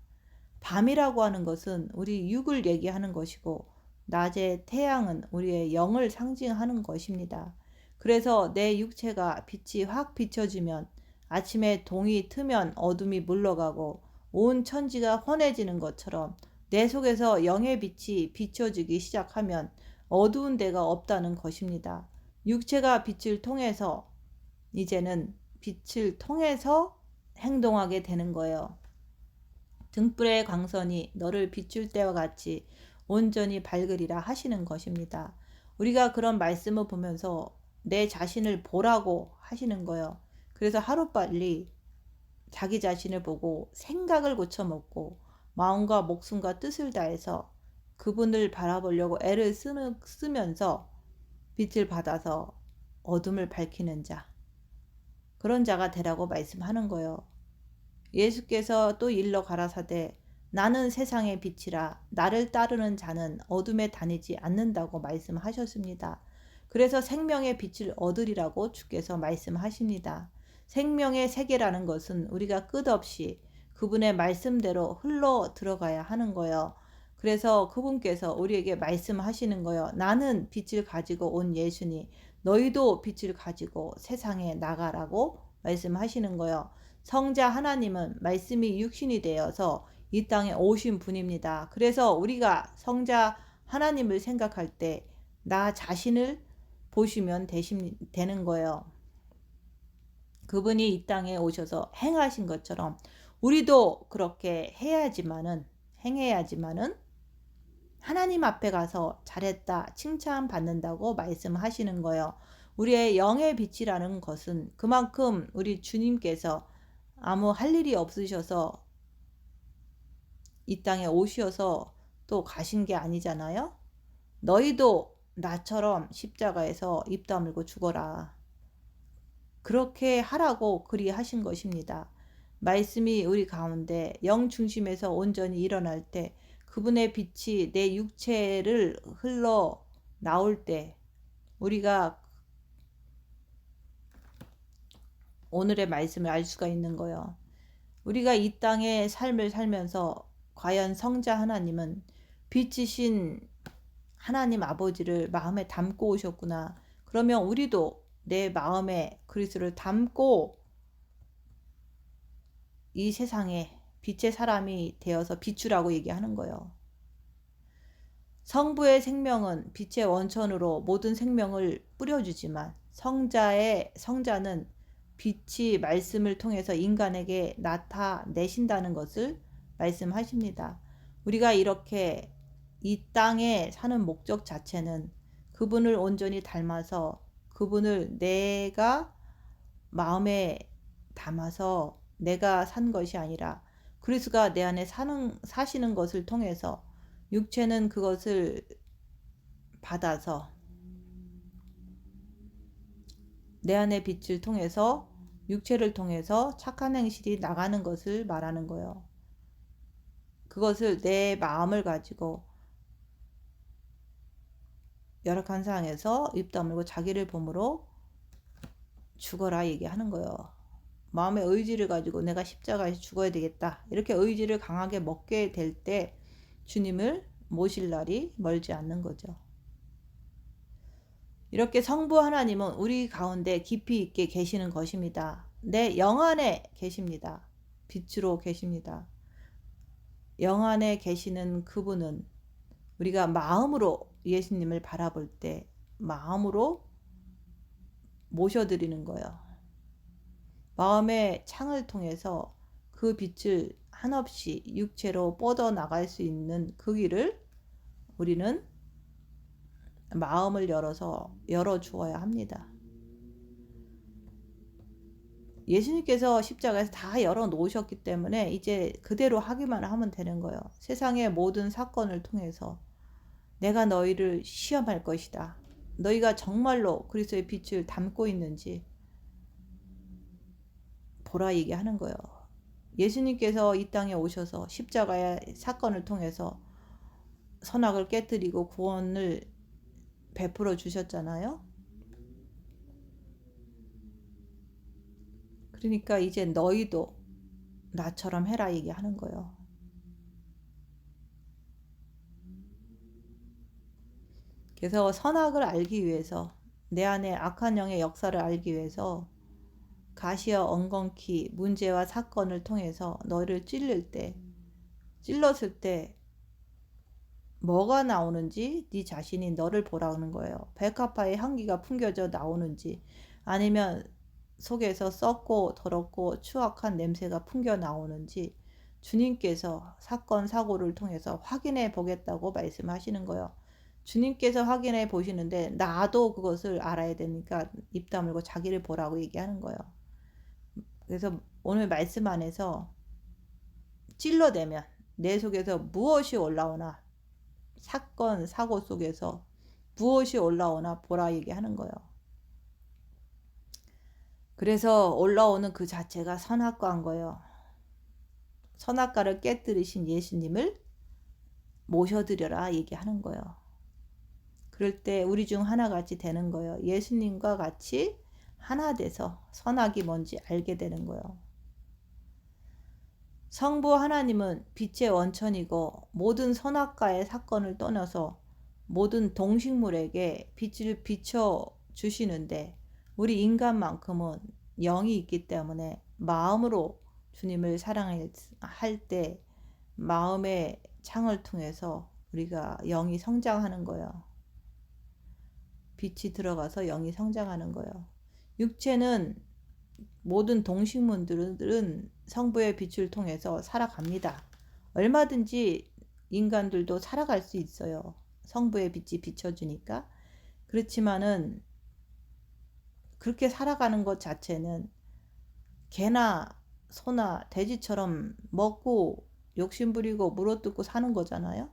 밤이라고 하는 것은 우리 육을 얘기하는 것이고 낮의 태양은 우리의 영을 상징하는 것입니다. 그래서 내 육체가 빛이 확 비춰지면 아침에 동이 트면 어둠이 물러가고 온 천지가 환해지는 것처럼 내 속에서 영의 빛이 비춰지기 시작하면 어두운 데가 없다는 것입니다. 육체가 빛을 통해서 이제는 빛을 통해서 행동하게 되는 거예요. 등불의 광선이 너를 비출 때와 같이 온전히 밝으리라 하시는 것입니다. 우리가 그런 말씀을 보면서 내 자신을 보라고 하시는 거예요. 그래서 하루빨리 자기 자신을 보고 생각을 고쳐먹고 마음과 목숨과 뜻을 다해서 그분을 바라보려고 애를 쓰면서 빛을 받아서 어둠을 밝히는 자, 그런 자가 되라고 말씀하는 거예요. 예수께서 또 일러 가라사대 나는 세상의 빛이라 나를 따르는 자는 어둠에 다니지 않는다고 말씀하셨습니다. 그래서 생명의 빛을 얻으리라고 주께서 말씀하십니다. 생명의 세계라는 것은 우리가 끝없이 그분의 말씀대로 흘러 들어가야 하는 거예요. 그래서 그분께서 우리에게 말씀하시는 거예요. 나는 빛을 가지고 온 예수니 너희도 빛을 가지고 세상에 나가라고 말씀하시는 거예요. 성자 하나님은 말씀이 육신이 되어서 이 땅에 오신 분입니다. 그래서 우리가 성자 하나님을 생각할 때 나 자신을 보시면 되는 거예요. 그분이 이 땅에 오셔서 행하신 것처럼 우리도 그렇게 행해야지만은 하나님 앞에 가서 잘했다 칭찬받는다고 말씀하시는 거예요. 우리의 영의 빛이라는 것은 그만큼 우리 주님께서 아무 할 일이 없으셔서 이 땅에 오셔서 또 가신 게 아니잖아요. 너희도 나처럼 십자가에서 입 다물고 죽어라. 그렇게 하라고 그리하신 것입니다. 말씀이 우리 가운데 영 중심에서 온전히 일어날 때 그분의 빛이 내 육체를 흘러 나올 때 우리가 오늘의 말씀을 알 수가 있는 거예요. 우리가 이 땅의 삶을 살면서 과연 성자 하나님은 빛이신 하나님 아버지를 마음에 담고 오셨구나. 그러면 우리도 내 마음에 그리스도를 담고 이 세상에 빛의 사람이 되어서 비추라고 얘기하는 거예요. 성부의 생명은 빛의 원천으로 모든 생명을 뿌려주지만 성자는 빛이 말씀을 통해서 인간에게 나타내신다는 것을 말씀하십니다. 우리가 이렇게 이 땅에 사는 목적 자체는 그분을 온전히 닮아서 그분을 내가 마음에 담아서 내가 산 것이 아니라 그리스도가 내 안에 사시는 것을 통해서 육체는 그것을 받아서 내 안의 빛을 통해서 육체를 통해서 착한 행실이 나가는 것을 말하는 거예요. 그것을 내 마음을 가지고 열악한 상황에서 입 다물고 자기를 보므로 죽어라 얘기하는 거예요. 마음의 의지를 가지고 내가 십자가에서 죽어야 되겠다. 이렇게 의지를 강하게 먹게 될 때 주님을 모실 날이 멀지 않는 거죠. 이렇게 성부 하나님은 우리 가운데 깊이 있게 계시는 것입니다. 내 영 안에 계십니다. 빛으로 계십니다. 영 안에 계시는 그분은 우리가 마음으로 예수님을 바라볼 때 마음으로 모셔드리는 거예요. 마음의 창을 통해서 그 빛을 한없이 육체로 뻗어나갈 수 있는 그 길을 우리는 마음을 열어주어야 합니다. 예수님께서 십자가에서 다 열어놓으셨기 때문에 이제 그대로 하기만 하면 되는 거예요. 세상의 모든 사건을 통해서 내가 너희를 시험할 것이다. 너희가 정말로 그리스도의 빛을 담고 있는지 보라 얘기하는 거예요. 예수님께서 이 땅에 오셔서 십자가의 사건을 통해서 선악을 깨뜨리고 구원을 베풀어 주셨잖아요. 그러니까 이제 너희도 나처럼 해라 얘기하는 거예요. 그래서 선악을 알기 위해서 내 안에 악한 영의 역사를 알기 위해서 가시어 엉겅퀴 문제와 사건을 통해서 너를 찔렀을 때 뭐가 나오는지 네 자신이 너를 보라는 거예요. 백합화의 향기가 풍겨져 나오는지 아니면 속에서 썩고 더럽고 추악한 냄새가 풍겨 나오는지 주님께서 사건 사고를 통해서 확인해 보겠다고 말씀하시는 거예요. 주님께서 확인해 보시는데 나도 그것을 알아야 되니까 입 다물고 자기를 보라고 얘기하는 거예요. 그래서 오늘 말씀 안에서 찔러대면 내 속에서 무엇이 올라오나 사건, 사고 속에서 무엇이 올라오나 보라 얘기하는 거예요. 그래서 올라오는 그 자체가 선악과인 거예요. 선악과를 깨뜨리신 예수님을 모셔드려라 얘기하는 거예요. 그럴 때 우리 중 하나같이 되는 거예요. 예수님과 같이 하나 돼서 선악이 뭔지 알게 되는 거예요. 성부 하나님은 빛의 원천이고 모든 선악과의 사건을 떠나서 모든 동식물에게 빛을 비춰 주시는데 우리 인간만큼은 영이 있기 때문에 마음으로 주님을 사랑할 때 마음의 창을 통해서 우리가 영이 성장하는 거예요. 빛이 들어가서 영이 성장하는 거예요. 육체는 모든 동식물들은 성부의 빛을 통해서 살아갑니다. 얼마든지 인간들도 살아갈 수 있어요. 성부의 빛이 비춰주니까. 그렇지만은 그렇게 살아가는 것 자체는 개나 소나 돼지처럼 먹고 욕심부리고 물어뜯고 사는 거잖아요.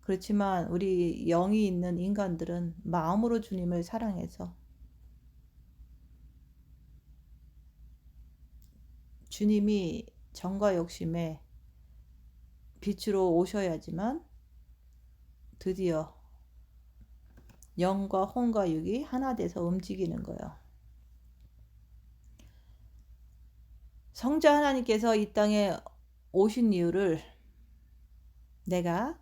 그렇지만 우리 영이 있는 인간들은 마음으로 주님을 사랑해서 주님이 정과 욕심에 빛으로 오셔야지만 드디어 영과 혼과 육이 하나 돼서 움직이는 거예요. 성자 하나님께서 이 땅에 오신 이유를 내가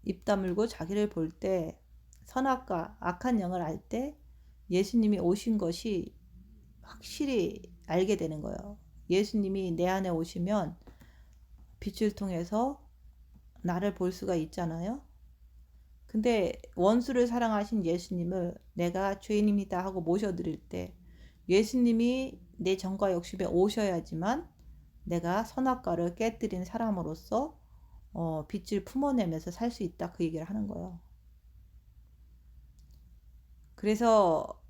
입 다물고 자기를 볼 때 선악과 악한 영을 알 때 예수님이 오신 것이 확실히 알게 되는 거예요. 예수님이 내 안에 오시면 빛을 통해서 나를 볼 수가 있잖아요. 근데 원수를 사랑하신 예수님을 내가 죄인입니다 하고 모셔드릴 때 예수님이 내 정과 욕심에 오셔야지만 내가 선악과를 깨뜨린 사람으로서 빛을 품어내면서 살 수 있다 그 얘기를 하는 거예요. 그래서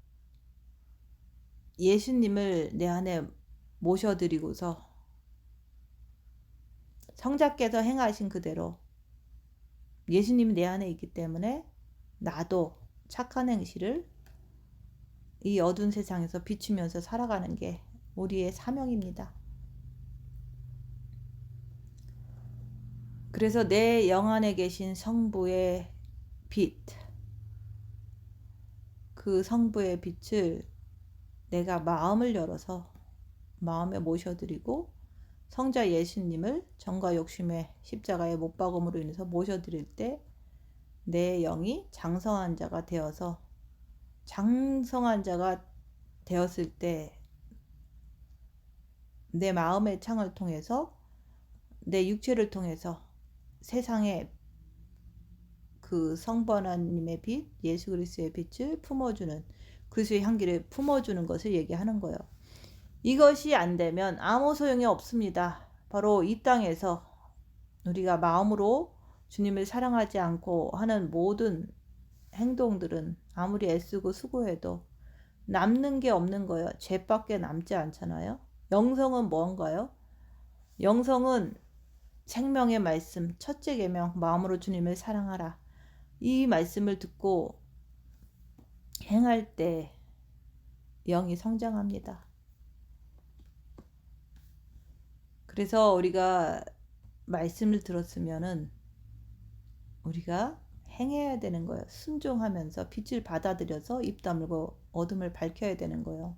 예수님을 내 안에 모셔드리고서 성자께서 행하신 그대로 예수님이 내 안에 있기 때문에 나도 착한 행실을 이 어두운 세상에서 비추면서 살아가는 게 우리의 사명입니다. 그래서 내 영 안에 계신 성부의 빛, 그 성부의 빛을 내가 마음을 열어서 마음에 모셔드리고 성자 예수님을 정과 욕심의 십자가의 못 박음으로 인해서 모셔드릴 때 내 영이 장성한 자가 되어서 장성한 자가 되었을 때 내 마음의 창을 통해서 내 육체를 통해서 세상에 그 성부 하나님의 빛, 예수 그리스도의 빛을 품어주는 그리스도의 향기를 품어주는 것을 얘기하는 거예요. 이것이 안 되면 아무 소용이 없습니다. 바로 이 땅에서 우리가 마음으로 주님을 사랑하지 않고 하는 모든 행동들은 아무리 애쓰고 수고해도 남는 게 없는 거예요. 죄밖에 남지 않잖아요. 영성은 뭔가요? 영성은 생명의 말씀, 첫째 계명, 마음으로 주님을 사랑하라. 이 말씀을 듣고 행할 때 영이 성장합니다. 그래서 우리가 말씀을 들었으면은 우리가 행해야 되는 거예요. 순종하면서 빛을 받아들여서 입 다물고 어둠을 밝혀야 되는 거예요.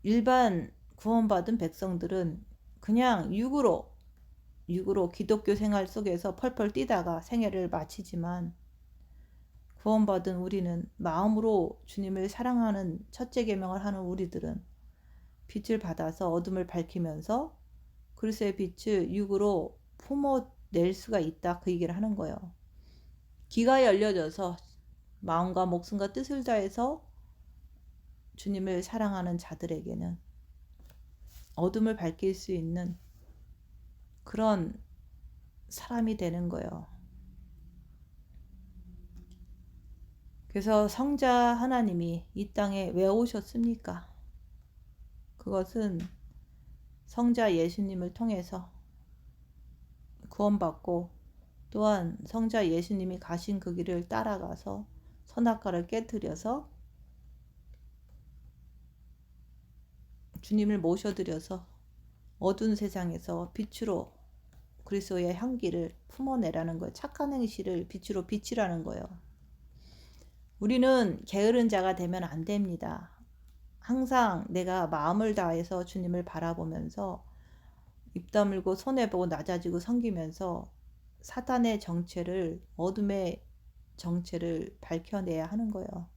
일반 구원받은 백성들은 그냥 육으로 기독교 생활 속에서 펄펄 뛰다가 생애를 마치지만 구원받은 우리는 마음으로 주님을 사랑하는 첫째 계명을 하는 우리들은 빛을 받아서 어둠을 밝히면서 그리스도의 빛을 육으로 품어낼 수가 있다 그 얘기를 하는 거예요. 귀가 열려져서 마음과 목숨과 뜻을 다해서 주님을 사랑하는 자들에게는 어둠을 밝힐 수 있는 그런 사람이 되는 거예요. 그래서 성자 하나님이 이 땅에 왜 오셨습니까? 그것은 성자 예수님을 통해서 구원받고 또한 성자 예수님이 가신 그 길을 따라가서 선악과를 깨뜨려서 주님을 모셔드려서 어두운 세상에서 빛으로 그리스도의 향기를 품어내라는 거예요. 착한 행실을 빛으로 비치라는 거예요. 우리는 게으른 자가 되면 안 됩니다. 항상 내가 마음을 다해서 주님을 바라보면서 입 다물고 손해보고 낮아지고 섬기면서 사탄의 정체를, 어둠의 정체를 밝혀내야 하는 거예요.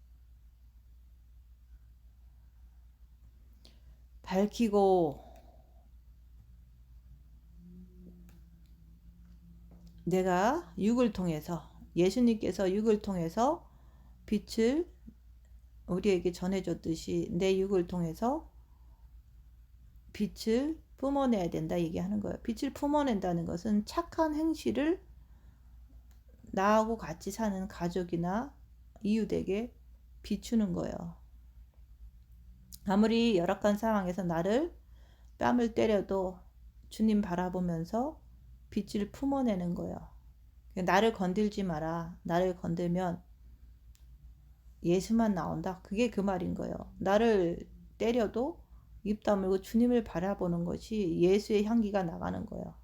밝히고 내가 육을 통해서, 예수님께서 육을 통해서 빛을 우리에게 전해줬듯이 내 육을 통해서 빛을 뿜어내야 된다 얘기하는 거예요. 빛을 뿜어낸다는 것은 착한 행실을 나하고 같이 사는 가족이나 이웃에게 비추는 거예요. 아무리 열악한 상황에서 나를 뺨을 때려도 주님 바라보면서 빛을 품어내는 거예요. 나를 건들지 마라. 나를 건들면 예수만 나온다. 그게 그 말인 거예요. 나를 때려도 입 다물고 주님을 바라보는 것이 예수의 향기가 나가는 거예요.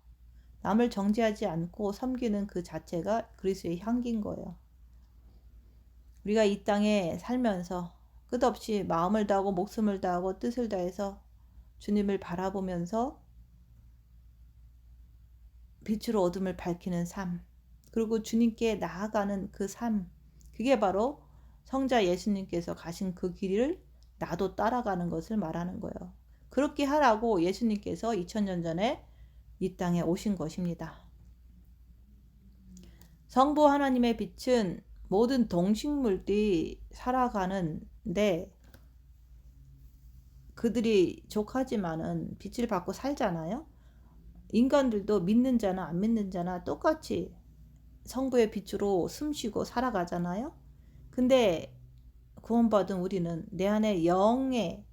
남을 정죄하지 않고 섬기는 그 자체가 그리스도의 향기인 거예요. 우리가 이 땅에 살면서 끝없이 마음을 다하고 목숨을 다하고 뜻을 다해서 주님을 바라보면서 빛으로 어둠을 밝히는 삶, 그리고 주님께 나아가는 그 삶, 그게 바로 성자 예수님께서 가신 그 길을 나도 따라가는 것을 말하는 거예요. 그렇게 하라고 예수님께서 2000년 전에 이 땅에 오신 것입니다. 성부 하나님의 빛은 모든 동식물들이 살아가는데 그들이 족하지만은 빛을 받고 살잖아요. 인간들도 믿는 자나 안 믿는 자나 똑같이 성부의 빛으로 숨쉬고 살아가잖아요. 근데 구원받은 우리는 내 안에 영의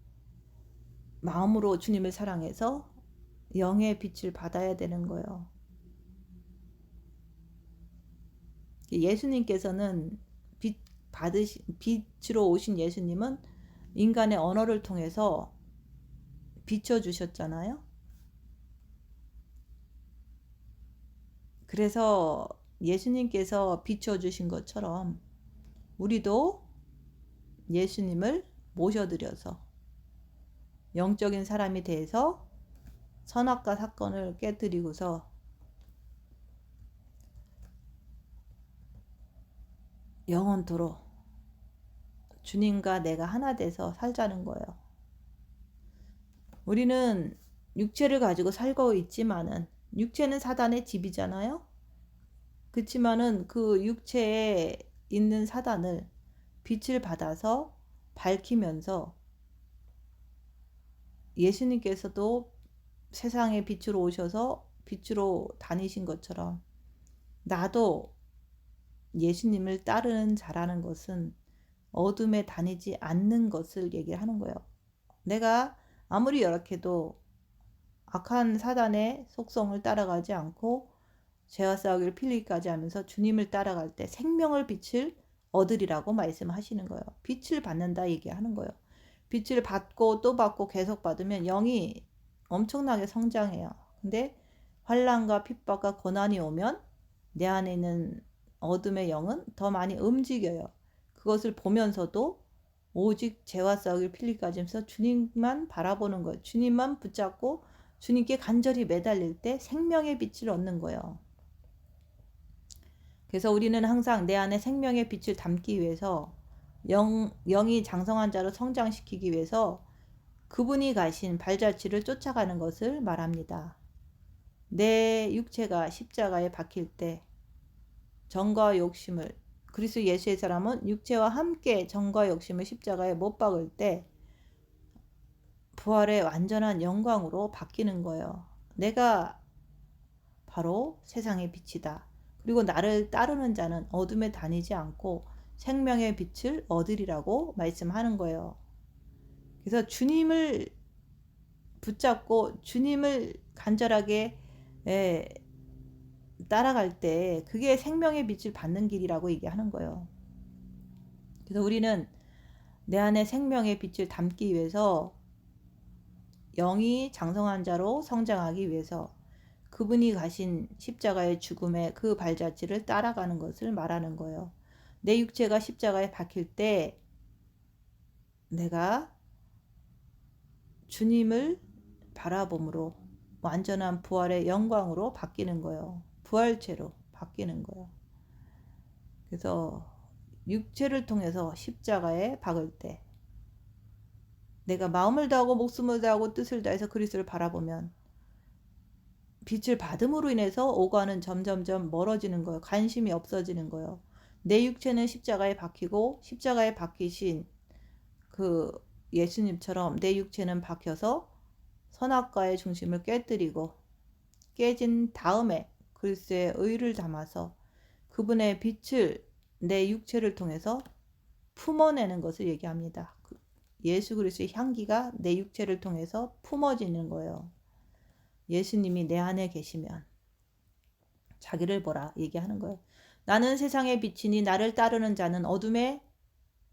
마음으로 주님을 사랑해서 영의 빛을 받아야 되는 거예요. 예수님께서는 빛으로 오신 예수님은 인간의 언어를 통해서 비춰주셨잖아요. 그래서 예수님께서 비춰주신 것처럼 우리도 예수님을 모셔드려서 영적인 사람이 돼서 선악과 사건을 깨뜨리고서 영원토록 주님과 내가 하나 돼서 살자는 거예요. 우리는 육체를 가지고 살고 있지만은 육체는 사단의 집이잖아요. 그렇지만은 그 육체에 있는 사단을 빛을 받아서 밝히면서 예수님께서도 세상에 빛으로 오셔서 빛으로 다니신 것처럼 나도 예수님을 따르는 자라는 것은 어둠에 다니지 않는 것을 얘기하는 거예요. 내가 아무리 열악해도 악한 사단의 속성을 따라가지 않고 죄와 싸우기를 필리까지 하면서 주님을 따라갈 때 생명을 빛을 얻으리라고 말씀하시는 거예요. 빛을 받는다 얘기하는 거예요. 빛을 받고 또 받고 계속 받으면 영이 엄청나게 성장해요. 근데 환난과 핍박과 고난이 오면 내 안에 있는 어둠의 영은 더 많이 움직여요. 그것을 보면서도 오직 죄와 싸우기를 필리까지 하면서 주님만 바라보는 거예요. 주님만 붙잡고 주님께 간절히 매달릴 때 생명의 빛을 얻는 거예요. 그래서 우리는 항상 내 안에 생명의 빛을 담기 위해서 영이 장성한 자로 성장시키기 위해서 그분이 가신 발자취를 쫓아가는 것을 말합니다. 내 육체가 십자가에 박힐 때 정과 욕심을, 그리스도 예수의 사람은 육체와 함께 정과 욕심을 십자가에 못 박을 때 부활의 완전한 영광으로 바뀌는 거예요. 내가 바로 세상의 빛이다. 그리고 나를 따르는 자는 어둠에 다니지 않고 생명의 빛을 얻으리라고 말씀하는 거예요. 그래서 주님을 붙잡고 주님을 간절하게 따라갈 때 그게 생명의 빛을 받는 길이라고 얘기하는 거예요. 그래서 우리는 내 안에 생명의 빛을 담기 위해서 영이 장성한 자로 성장하기 위해서 그분이 가신 십자가의 죽음의 그 발자취를 따라가는 것을 말하는 거예요. 내 육체가 십자가에 박힐 때 내가 주님을 바라봄으로 완전한 부활의 영광으로 바뀌는 거예요. 부활체로 바뀌는 거예요. 그래서 육체를 통해서 십자가에 박을 때 내가 마음을 다하고 목숨을 다하고 뜻을 다해서 그리스도를 바라보면 빛을 받음으로 인해서 오가는 점점점 멀어지는 거예요. 관심이 없어지는 거예요. 내 육체는 십자가에 박히고 십자가에 박히신 그 예수님처럼 내 육체는 박혀서 선악과의 중심을 깨뜨리고 깨진 다음에 그리스도의 의를 담아서 그분의 빛을 내 육체를 통해서 품어내는 것을 얘기합니다. 예수 그리스도의 향기가 내 육체를 통해서 품어지는 거예요. 예수님이 내 안에 계시면 자기를 보라 얘기하는 거예요. 나는 세상의 빛이니 나를 따르는 자는 어둠에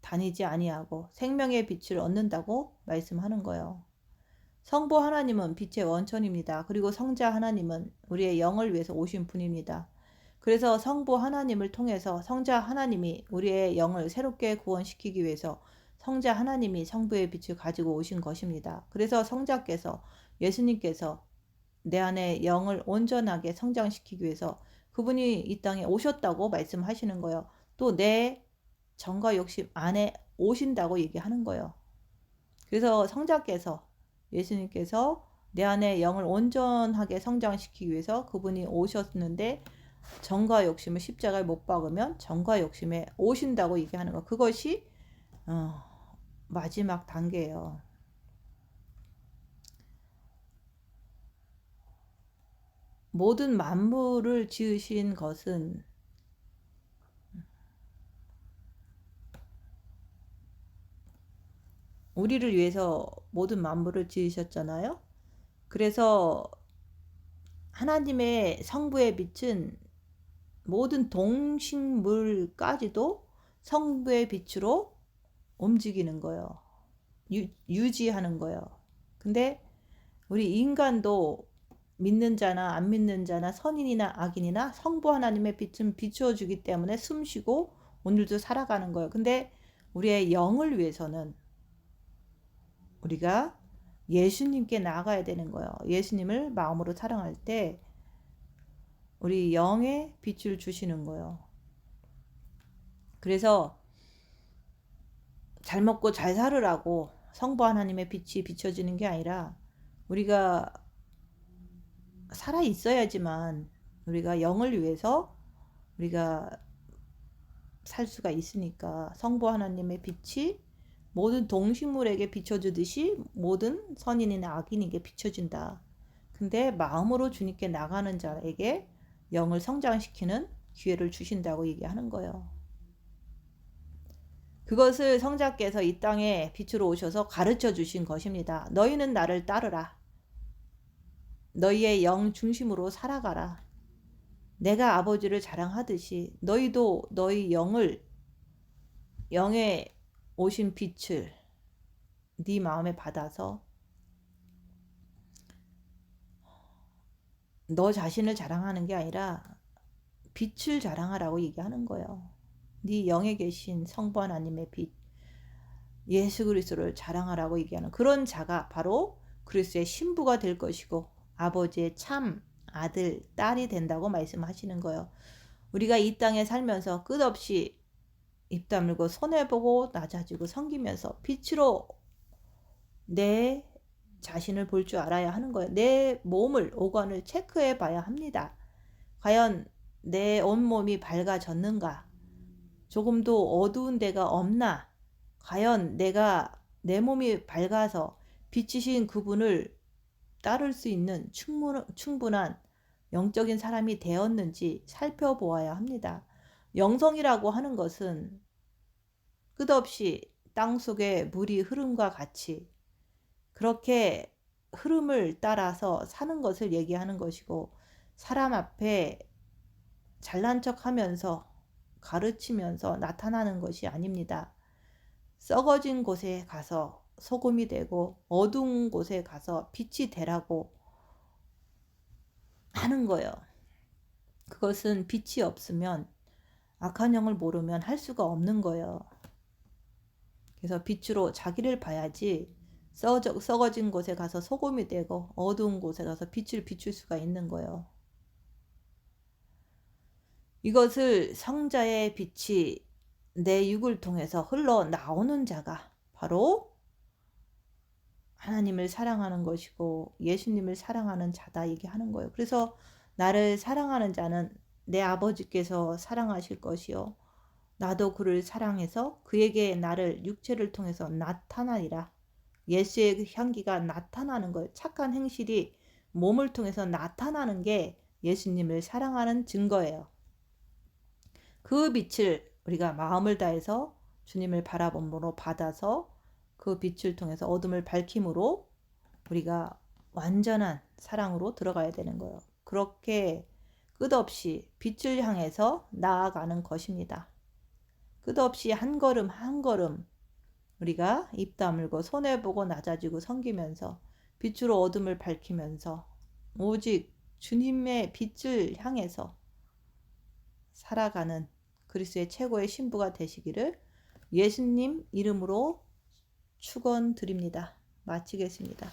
다니지 아니하고 생명의 빛을 얻는다고 말씀하는 거예요. 성부 하나님은 빛의 원천입니다. 그리고 성자 하나님은 우리의 영을 위해서 오신 분입니다. 그래서 성부 하나님을 통해서 성자 하나님이 우리의 영을 새롭게 구원시키기 위해서 성자 하나님이 성부의 빛을 가지고 오신 것입니다. 그래서 성자께서 예수님께서 내 안에 영을 온전하게 성장시키기 위해서 그분이 이 땅에 오셨다고 말씀하시는 거예요. 또 내 정과 욕심 안에 오신다고 얘기하는 거예요. 그래서 성자께서 예수님께서 내 안에 영을 온전하게 성장시키기 위해서 그분이 오셨는데 정과 욕심을 십자가에 못 박으면 정과 욕심에 오신다고 얘기하는 거. 그것이 마지막 단계예요. 모든 만물을 지으신 것은 우리를 위해서 모든 만물을 지으셨잖아요. 그래서 하나님의 성부의 빛은 모든 동식물까지도 성부의 빛으로 움직이는 거예요. 유지하는 거예요. 근데 우리 인간도 믿는 자나 안 믿는 자나 선인이나 악인이나 성부 하나님의 빛은 비추어주기 때문에 숨쉬고 오늘도 살아가는 거예요. 근데 우리의 영을 위해서는 우리가 예수님께 나아가야 되는 거예요. 예수님을 마음으로 사랑할 때 우리 영의 빛을 주시는 거예요. 그래서 잘 먹고 잘 살으라고 성부 하나님의 빛이 비춰지는 게 아니라 우리가 살아 있어야지만 우리가 영을 위해서 우리가 살 수가 있으니까 성부 하나님의 빛이 모든 동식물에게 비춰주듯이 모든 선인이나 악인에게 비춰진다. 근데 마음으로 주님께 나가는 자에게 영을 성장시키는 기회를 주신다고 얘기하는 거예요. 그것을 성자께서 이 땅에 빛으로 오셔서 가르쳐 주신 것입니다. 너희는 나를 따르라. 너희의 영 중심으로 살아가라. 내가 아버지를 자랑하듯이 너희도 너희 영을 영의 오신 빛을 네 마음에 받아서 너 자신을 자랑하는 게 아니라 빛을 자랑하라고 얘기하는 거예요. 네 영에 계신 성부 하나님의 빛 예수 그리스도를 자랑하라고 얘기하는 그런 자가 바로 그리스도의 신부가 될 것이고 아버지의 참 아들, 딸이 된다고 말씀하시는 거예요. 우리가 이 땅에 살면서 끝없이 입 다물고 손해보고 낮아지고 섬기면서 빛으로 내 자신을 볼 줄 알아야 하는 거예요. 내 몸을, 오관을 체크해 봐야 합니다. 과연 내 온몸이 밝아졌는가? 조금도 어두운 데가 없나? 과연 내가 내 몸이 밝아서 빛이신 그분을 따를 수 있는 충분한 영적인 사람이 되었는지 살펴보아야 합니다. 영성이라고 하는 것은 끝없이 땅속의 물이 흐름과 같이 그렇게 흐름을 따라서 사는 것을 얘기하는 것이고 사람 앞에 잘난 척 하면서 가르치면서 나타나는 것이 아닙니다. 썩어진 곳에 가서 소금이 되고 어두운 곳에 가서 빛이 되라고 하는 거예요. 그것은 빛이 없으면 악한 영을 모르면 할 수가 없는 거예요. 그래서 빛으로 자기를 봐야지 썩어진 곳에 가서 소금이 되고 어두운 곳에 가서 빛을 비출 수가 있는 거예요. 이것을 성자의 빛이 내 육을 통해서 흘러나오는 자가 바로 하나님을 사랑하는 것이고 예수님을 사랑하는 자다 얘기하는 거예요. 그래서 나를 사랑하는 자는 내 아버지께서 사랑하실 것이요 나도 그를 사랑해서 그에게 나를 육체를 통해서 나타나리라. 예수의 향기가 나타나는 거예요. 착한 행실이 몸을 통해서 나타나는 게 예수님을 사랑하는 증거예요. 그 빛을 우리가 마음을 다해서 주님을 바라봄으로 받아서 그 빛을 통해서 어둠을 밝힘으로 우리가 완전한 사랑으로 들어가야 되는 거예요. 그렇게 끝없이 빛을 향해서 나아가는 것입니다. 끝없이 한 걸음 한 걸음 우리가 입 다물고 손해보고 낮아지고 섬기면서 빛으로 어둠을 밝히면서 오직 주님의 빛을 향해서 살아가는 그리스도의 최고의 신부가 되시기를 예수님 이름으로 축원드립니다. 마치겠습니다.